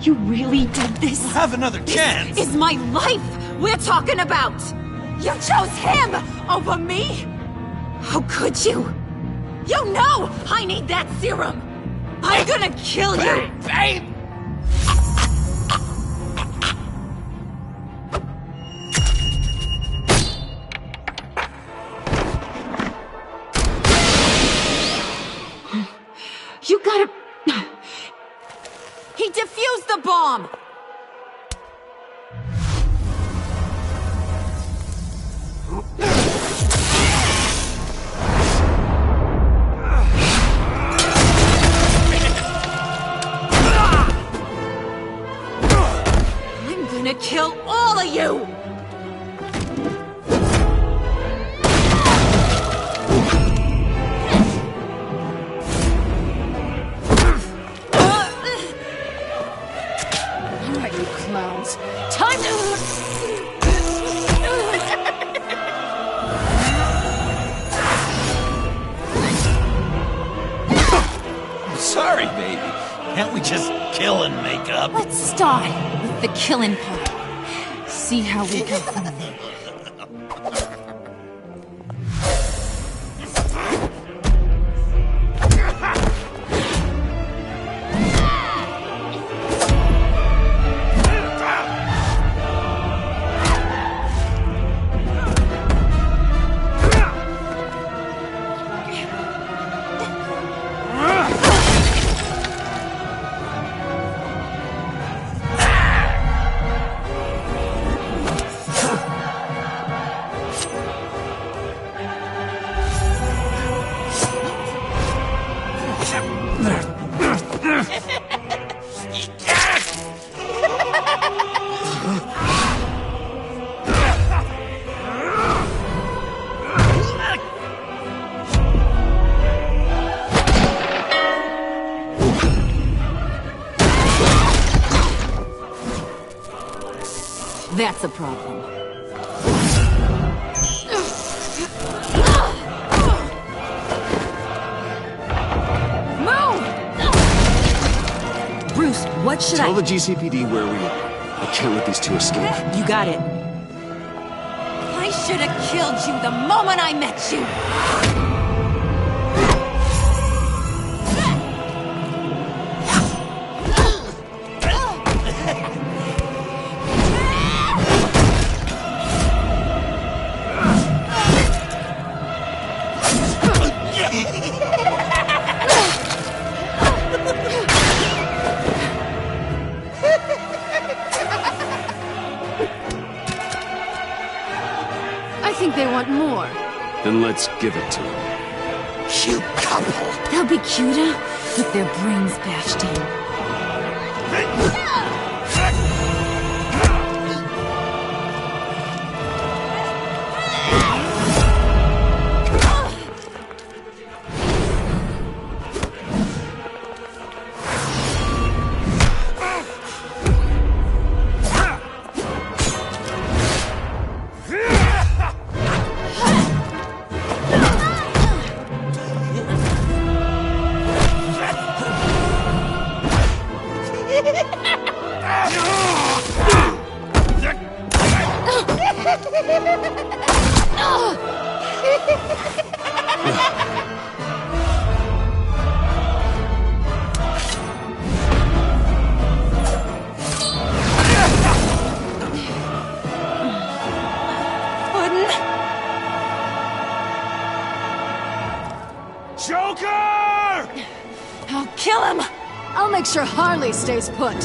You really did this? We'll have another chance. This is my life we're talking about! You chose him over me? How could you? You know I need that serum! I'm gonna kill you! Babe! You gotta... He defused the bomb! I'm gonna kill all of you! Alright, you clowns. Time to... Sorry, baby. Can't we just kill and make up? Let's start with the killing part. See how we go from there. That's a problem. Move! Bruce, what should Tell the GCPD where we are. I can't let these two escape. You got it. I should have killed you the moment I met you! I think they want more. Then let's give it to them. Cute couple. They'll be cuter with their brains bashed in. Joker! I'll kill him! I'll make sure Harley stays put.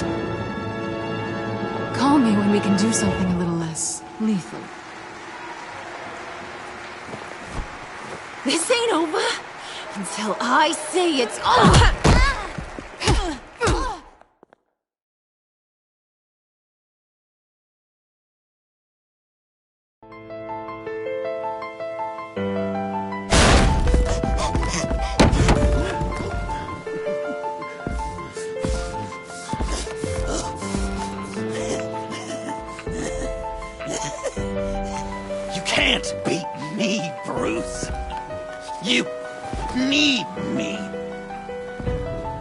Call me when we can do something a little less lethal. This ain't over until I say it's over! You can't beat me. me, Bruce. You need me.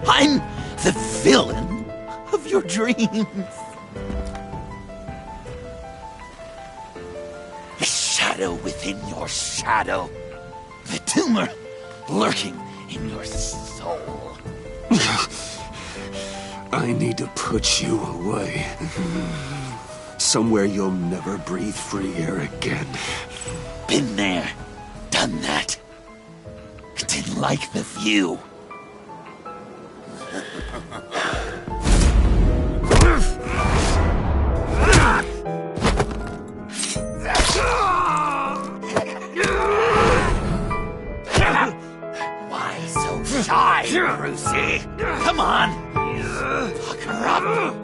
I'm the villain of your dreams. The shadow within your shadow. The tumor lurking in your soul. I need to put you away. Somewhere you'll never breathe free air again. Been there, done that. Didn't like the view. Why so shy, Brucey? Come on, fuck her up.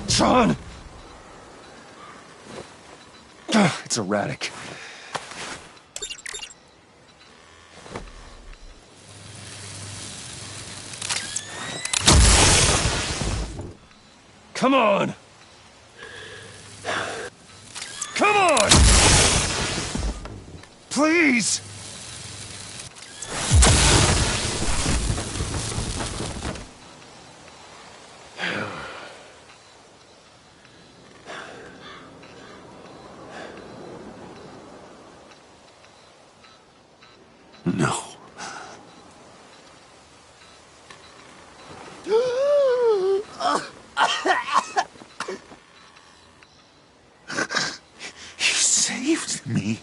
John! It's erratic. Come on! Come on! Please! No. You saved me.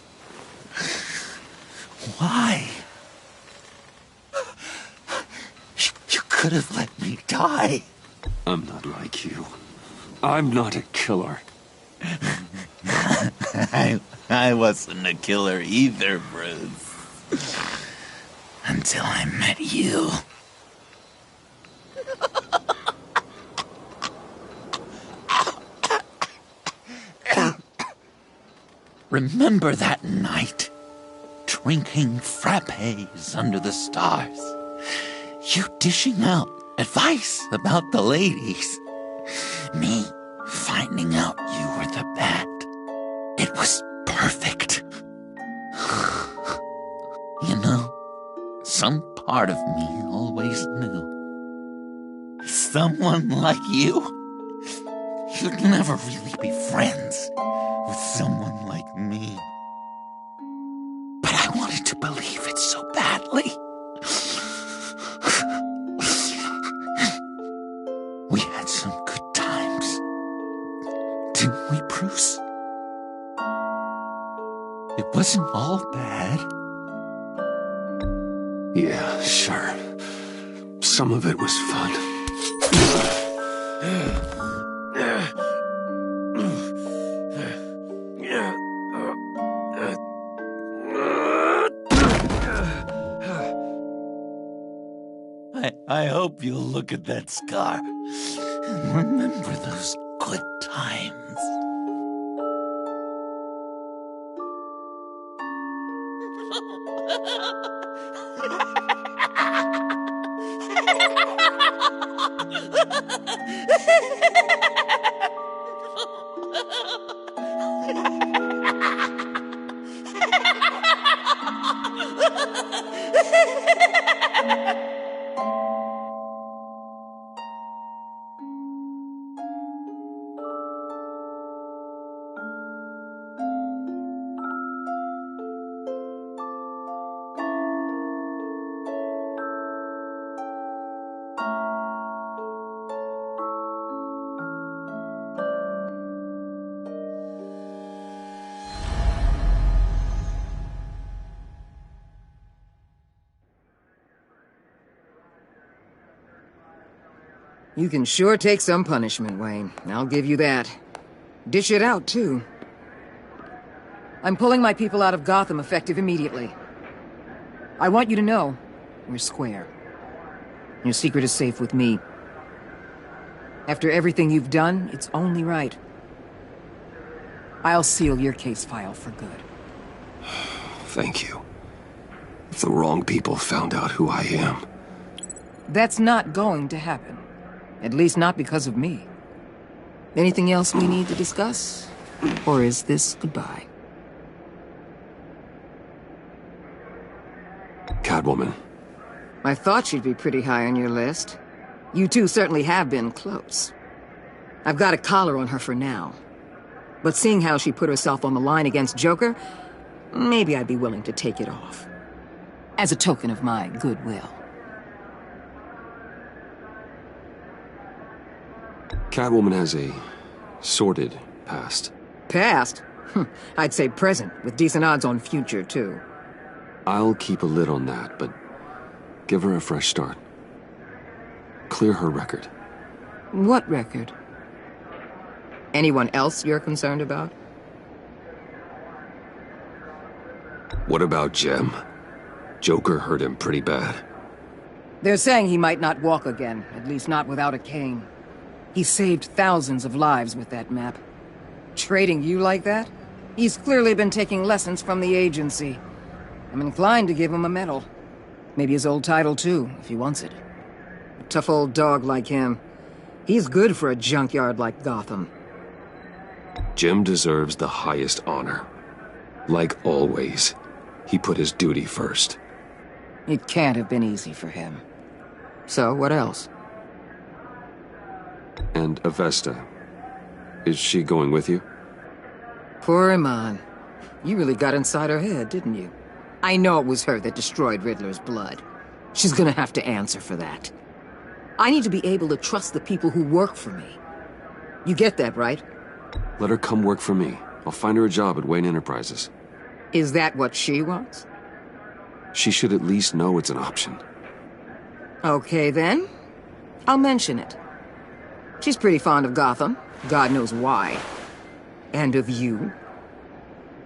Why? You could have let me die. I'm not like you. I'm not a killer. I wasn't a killer either, Bruce. Until I met you. Remember that night? Drinking frappes under the stars. You dishing out advice about the ladies. Me finding out you were the bat. It was perfect. You know, some part of me always knew. Someone like you, you'd never really be friends with someone like me. But I wanted to believe it so badly. We had some good times, didn't we, Bruce? It wasn't all bad. Yeah, sure. Some of it was fun. I hope you'll look at that scar and remember those good times. You can sure take some punishment, Wayne. I'll give you that. Dish it out, too. I'm pulling my people out of Gotham effective immediately. I want you to know, we're square. Your secret is safe with me. After everything you've done, it's only right. I'll seal your case file for good. Thank you. If the wrong people found out who I am... That's not going to happen. At least not because of me. Anything else we need to discuss? Or is this goodbye? Catwoman. I thought she'd be pretty high on your list. You two certainly have been close. I've got a collar on her for now. But seeing how she put herself on the line against Joker, maybe I'd be willing to take it off. As a token of my goodwill. Catwoman has a sordid past. Past? I'd say present, with decent odds on future, too. I'll keep a lid on that, but give her a fresh start. Clear her record. What record? Anyone else you're concerned about? What about Jem? Joker hurt him pretty bad. They're saying he might not walk again, at least not without a cane. He saved thousands of lives with that map. Trading you like that? He's clearly been taking lessons from the agency. I'm inclined to give him a medal. Maybe his old title too, if he wants it. A tough old dog like him. He's good for a junkyard like Gotham. Jem deserves the highest honor. Like always, he put his duty first. It can't have been easy for him. So, what else? And Avesta. Is she going with you? Poor Iman. You really got inside her head, didn't you? I know it was her that destroyed Riddler's blood. She's gonna have to answer for that. I need to be able to trust the people who work for me. You get that, right? Let her come work for me. I'll find her a job at Wayne Enterprises. Is that what she wants? She should at least know it's an option. Okay, then. I'll mention it. She's pretty fond of Gotham. God knows why. And of you.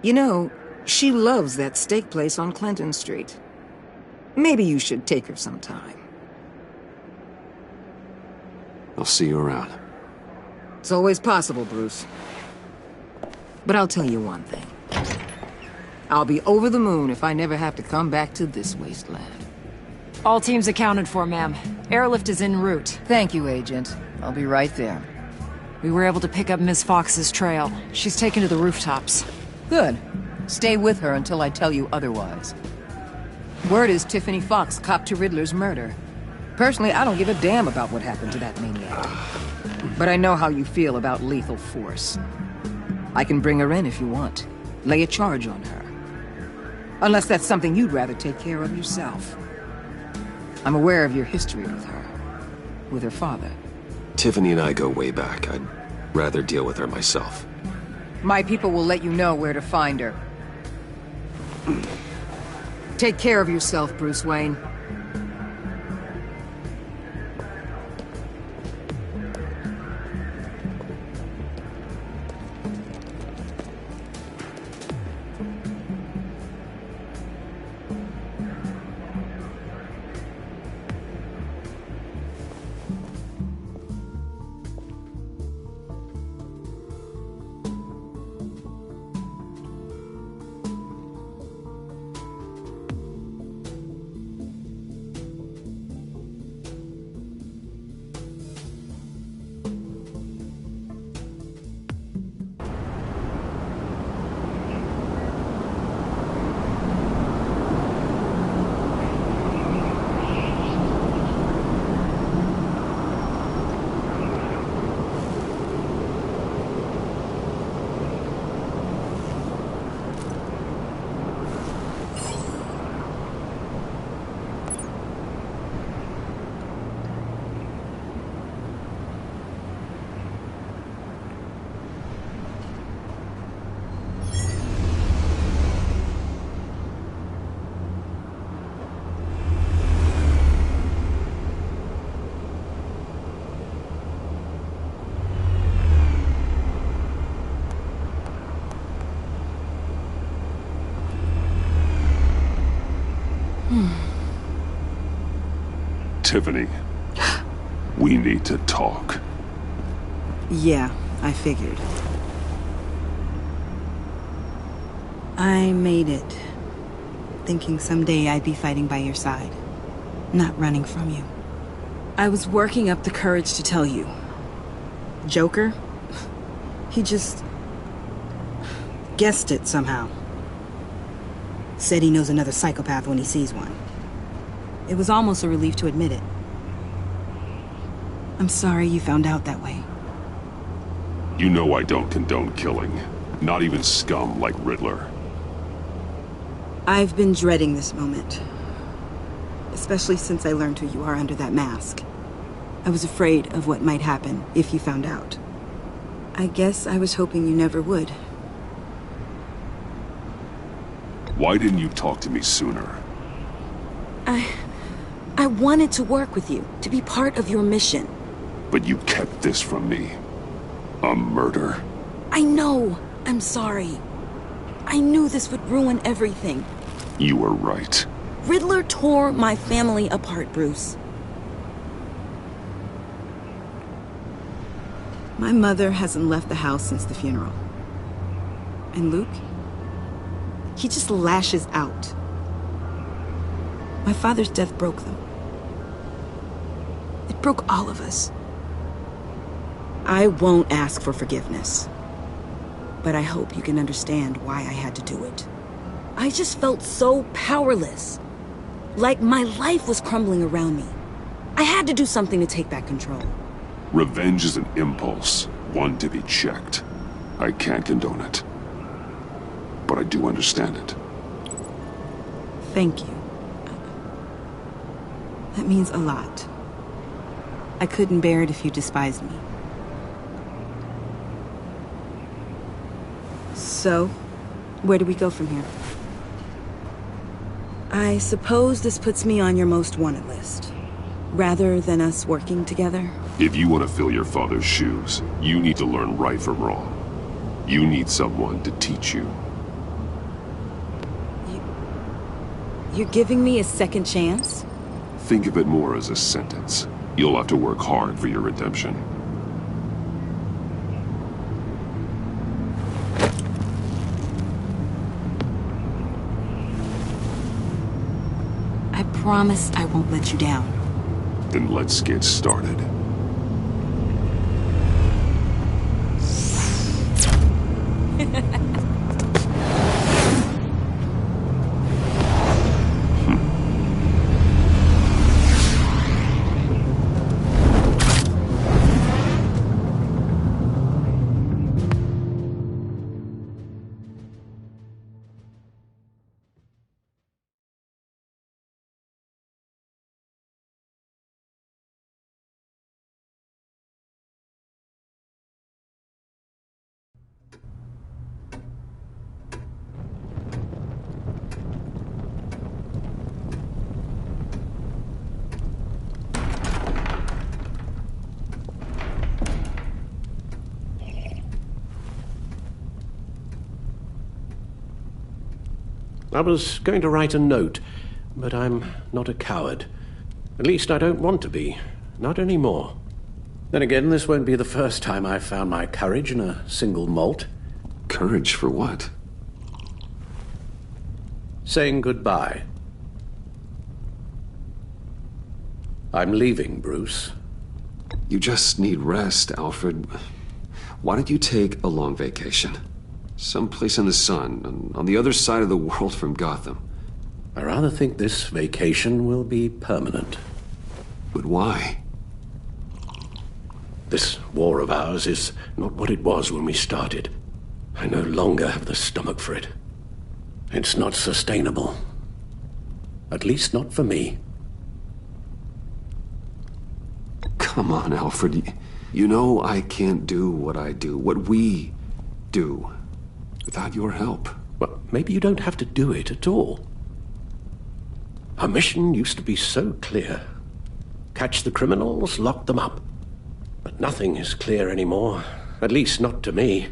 You know, she loves that steak place on Clinton Street. Maybe you should take her sometime. I'll see you around. It's always possible, Bruce. But I'll tell you one thing. I'll be over the moon if I never have to come back to this wasteland. All teams accounted for, ma'am. Airlift is en route. Thank you, Agent. I'll be right there. We were able to pick up Miss Fox's trail. She's taken to the rooftops. Good. Stay with her until I tell you otherwise. Word is Tiffany Fox copped to Riddler's murder. Personally, I don't give a damn about what happened to that maniac. But I know how you feel about lethal force. I can bring her in if you want. Lay a charge on her. Unless that's something you'd rather take care of yourself. I'm aware of your history with her. With her father. Tiffany and I go way back. I'd rather deal with her myself. My people will let you know where to find her. Take care of yourself, Bruce Wayne. Tiffany, we need to talk. Yeah, I figured. I made it, thinking someday I'd be fighting by your side, not running from you. I was working up the courage to tell you. Joker? He just guessed it somehow. Said he knows another psychopath when he sees one. It was almost a relief to admit it. I'm sorry you found out that way. You know I don't condone killing. Not even scum like Riddler. I've been dreading this moment. Especially since I learned who you are under that mask. I was afraid of what might happen if you found out. I guess I was hoping you never would. Why didn't you talk to me sooner? I wanted to work with you, to be part of your mission. But you kept this from me. A murder. I know. I'm sorry. I knew this would ruin everything. You were right. Riddler tore my family apart, Bruce. My mother hasn't left the house since the funeral. And Luke? He just lashes out. My father's death broke them. It broke all of us. I won't ask for forgiveness. But I hope you can understand why I had to do it. I just felt so powerless. Like my life was crumbling around me. I had to do something to take back control. Revenge is an impulse, one to be checked. I can't condone it. But I do understand it. Thank you. That means a lot. I couldn't bear it if you despised me. So, where do we go from here? I suppose this puts me on your most wanted list. Rather than us working together? If you want to fill your father's shoes, you need to learn right from wrong. You need someone to teach you. You're giving me a second chance? Think of it more as a sentence. You'll have to work hard for your redemption. I promise I won't let you down. Then let's get started. I was going to write a note, but I'm not a coward. At least I don't want to be. Not anymore. Then again, this won't be the first time I've found my courage in a single malt. Courage for what? Saying goodbye. I'm leaving, Bruce. You just need rest, Alfred. Why don't you take a long vacation? Someplace in the sun, on the other side of the world from Gotham. I rather think this vacation will be permanent. But why? This war of ours is not what it was when we started. I no longer have the stomach for it. It's not sustainable. At least not for me. Come on, Alfred. You know I can't do what I do, what we do, without your help. Well, maybe you don't have to do it at all. Our mission used to be so clear. Catch the criminals, lock them up. But nothing is clear anymore, at least not to me.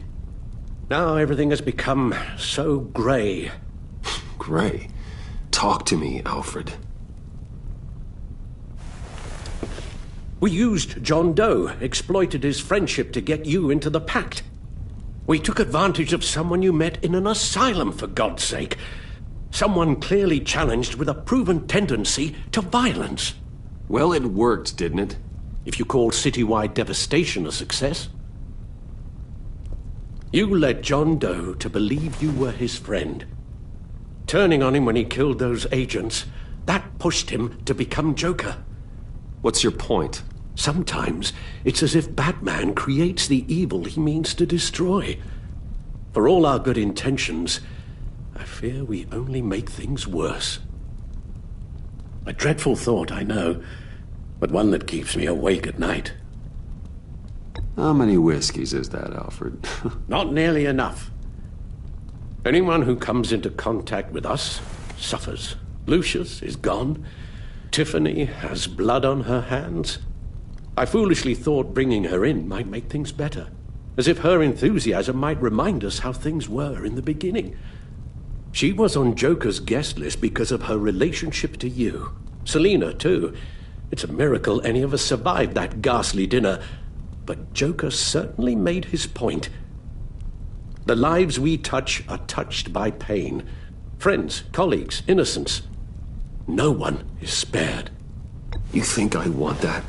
Now everything has become so grey. Grey? Talk to me, Alfred. We used John Doe, exploited his friendship to get you into the pact. We took advantage of someone you met in an asylum, for God's sake. Someone clearly challenged with a proven tendency to violence. Well, it worked, didn't it? If you call citywide devastation a success. You led John Doe to believe you were his friend. Turning on him when he killed those agents, that pushed him to become Joker. What's your point? Sometimes it's as if Batman creates the evil he means to destroy. For all our good intentions, I fear we only make things worse. A dreadful thought, I know, but one that keeps me awake at night. How many whiskeys is that, Alfred? Not nearly enough. Anyone who comes into contact with us suffers. Lucius is gone. Tiffany has blood on her hands. I foolishly thought bringing her in might make things better, as if her enthusiasm might remind us how things were in the beginning. She was on Joker's guest list because of her relationship to you. Selina, too. It's a miracle any of us survived that ghastly dinner, but Joker certainly made his point. The lives we touch are touched by pain. Friends, colleagues, innocents. No one is spared. You think I want that?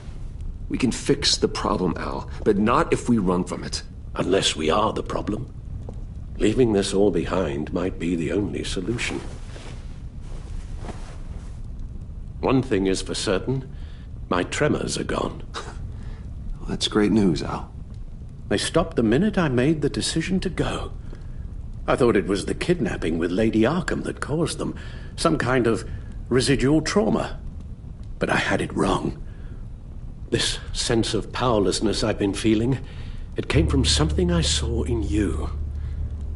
We can fix the problem, Al, but not if we run from it. Unless we are the problem. Leaving this all behind might be the only solution. One thing is for certain, my tremors are gone. Well, that's great news, Al. They stopped the minute I made the decision to go. I thought it was the kidnapping with Lady Arkham that caused them, some kind of residual trauma. But I had it wrong. This sense of powerlessness I've been feeling, it came from something I saw in you.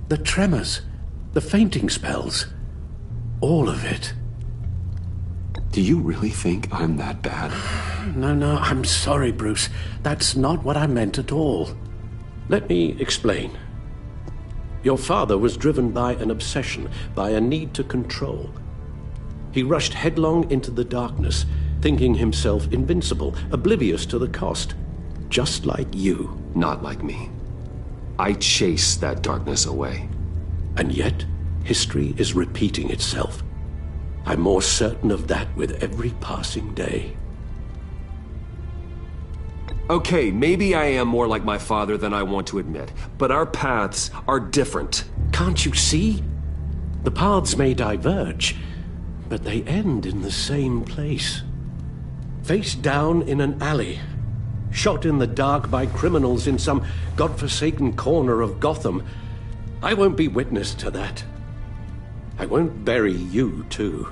The tremors, the fainting spells, all of it. Do you really think I'm that bad? No, I'm sorry, Bruce. That's not what I meant at all. Let me explain. Your father was driven by an obsession, by a need to control. He rushed headlong into the darkness, thinking himself invincible, oblivious to the cost. Just like you. Not like me. I chase that darkness away. And yet, history is repeating itself. I'm more certain of that with every passing day. Okay, maybe I am more like my father than I want to admit, but our paths are different. Can't you see? The paths may diverge, but they end in the same place. Face down in an alley, shot in the dark by criminals in some godforsaken corner of Gotham. I won't be witness to that. I won't bury you, too.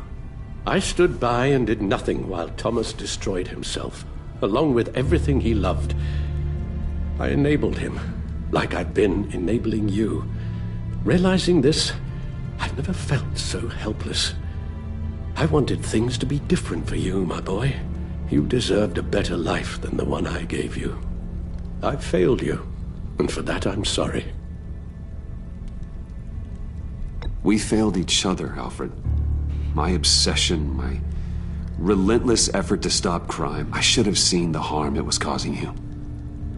I stood by and did nothing while Thomas destroyed himself, along with everything he loved. I enabled him, like I've been enabling you. Realizing this, I've never felt so helpless. I wanted things to be different for you, my boy. You deserved a better life than the one I gave you. I failed you, and for that I'm sorry. We failed each other, Alfred. My obsession, my relentless effort to stop crime. I should have seen the harm it was causing you.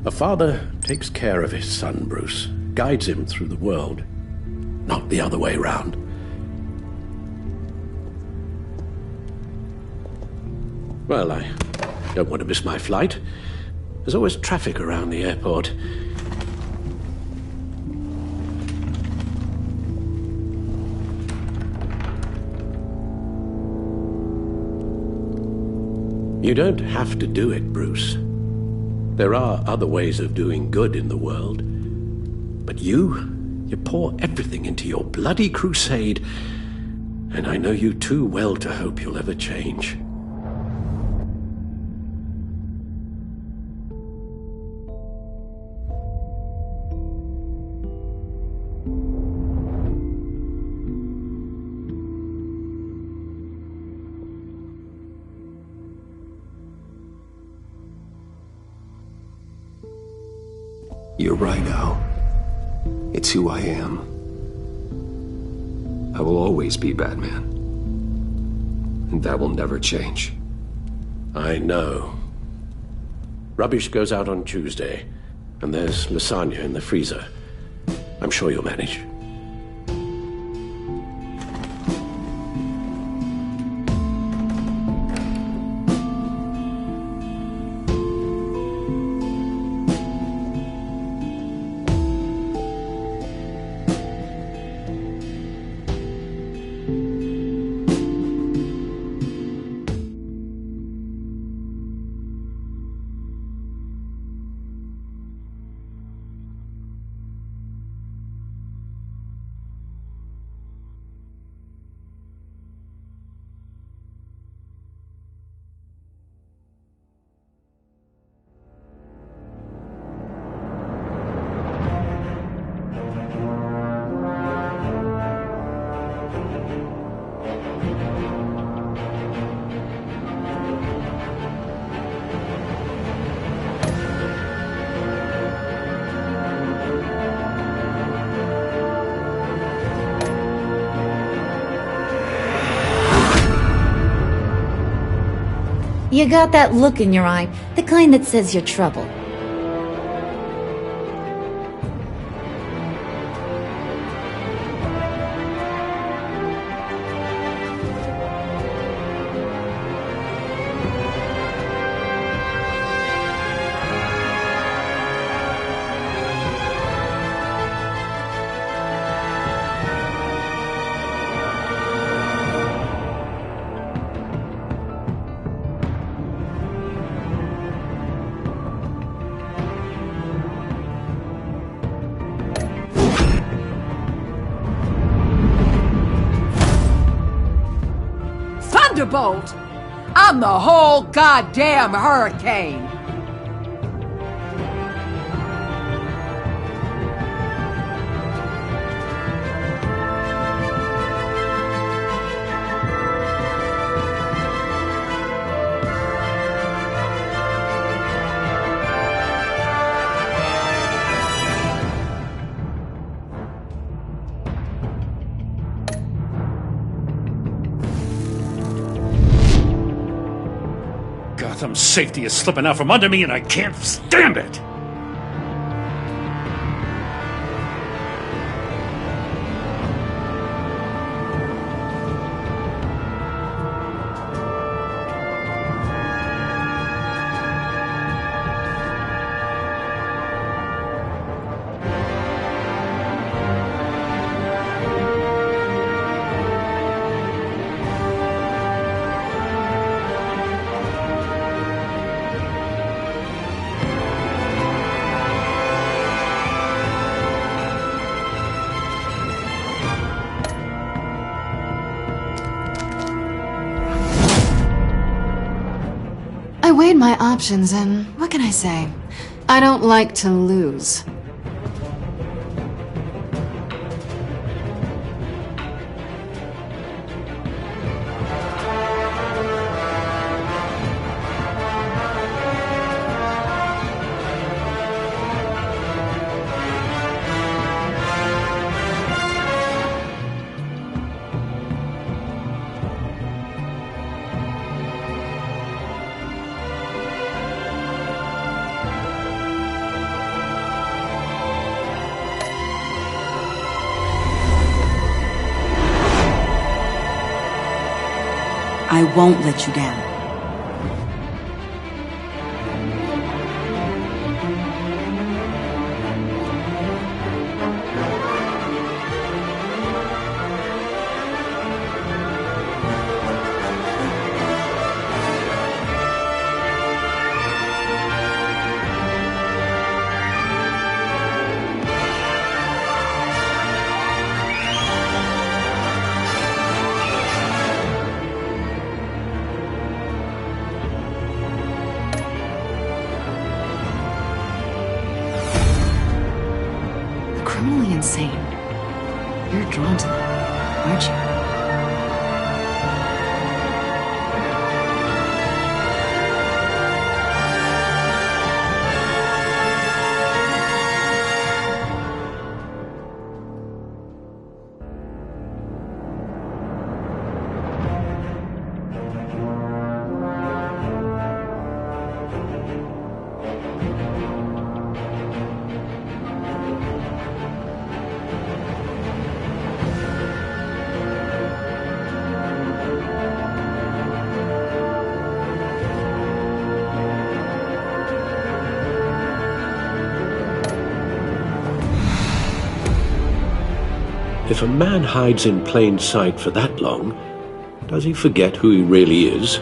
A father takes care of his son, Bruce. Guides him through the world. Not the other way round. Well, I don't want to miss my flight. There's always traffic around the airport. You don't have to do it, Bruce. There are other ways of doing good in the world. But you pour everything into your bloody crusade, and I know you too well to hope you'll ever change. You're right, Al. It's who I am. I will always be Batman. and that will never change. I know. Rubbish goes out on Tuesday, and there's lasagna in the freezer. I'm sure you'll manage. You got that look in your eye, the kind that says you're trouble. Thunderbolt! I'm the whole goddamn hurricane! Gotham's safety is slipping out from under me, and I can't stand it! I weighed my options, and what can I say? I don't like to lose. I won't let you down. Criminally insane. You're drawn to them, aren't you? If a man hides in plain sight for that long, does he forget who he really is?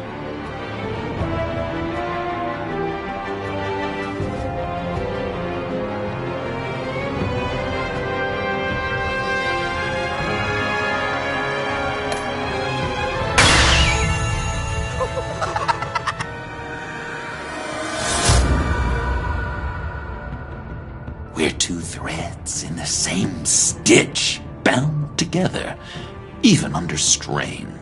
We're two threads in the same stitch, bound together, even under strain.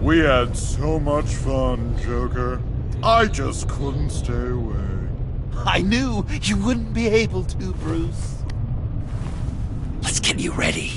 We had so much fun, Joker. I just couldn't stay away. I knew you wouldn't be able to, Bruce. Let's get you ready.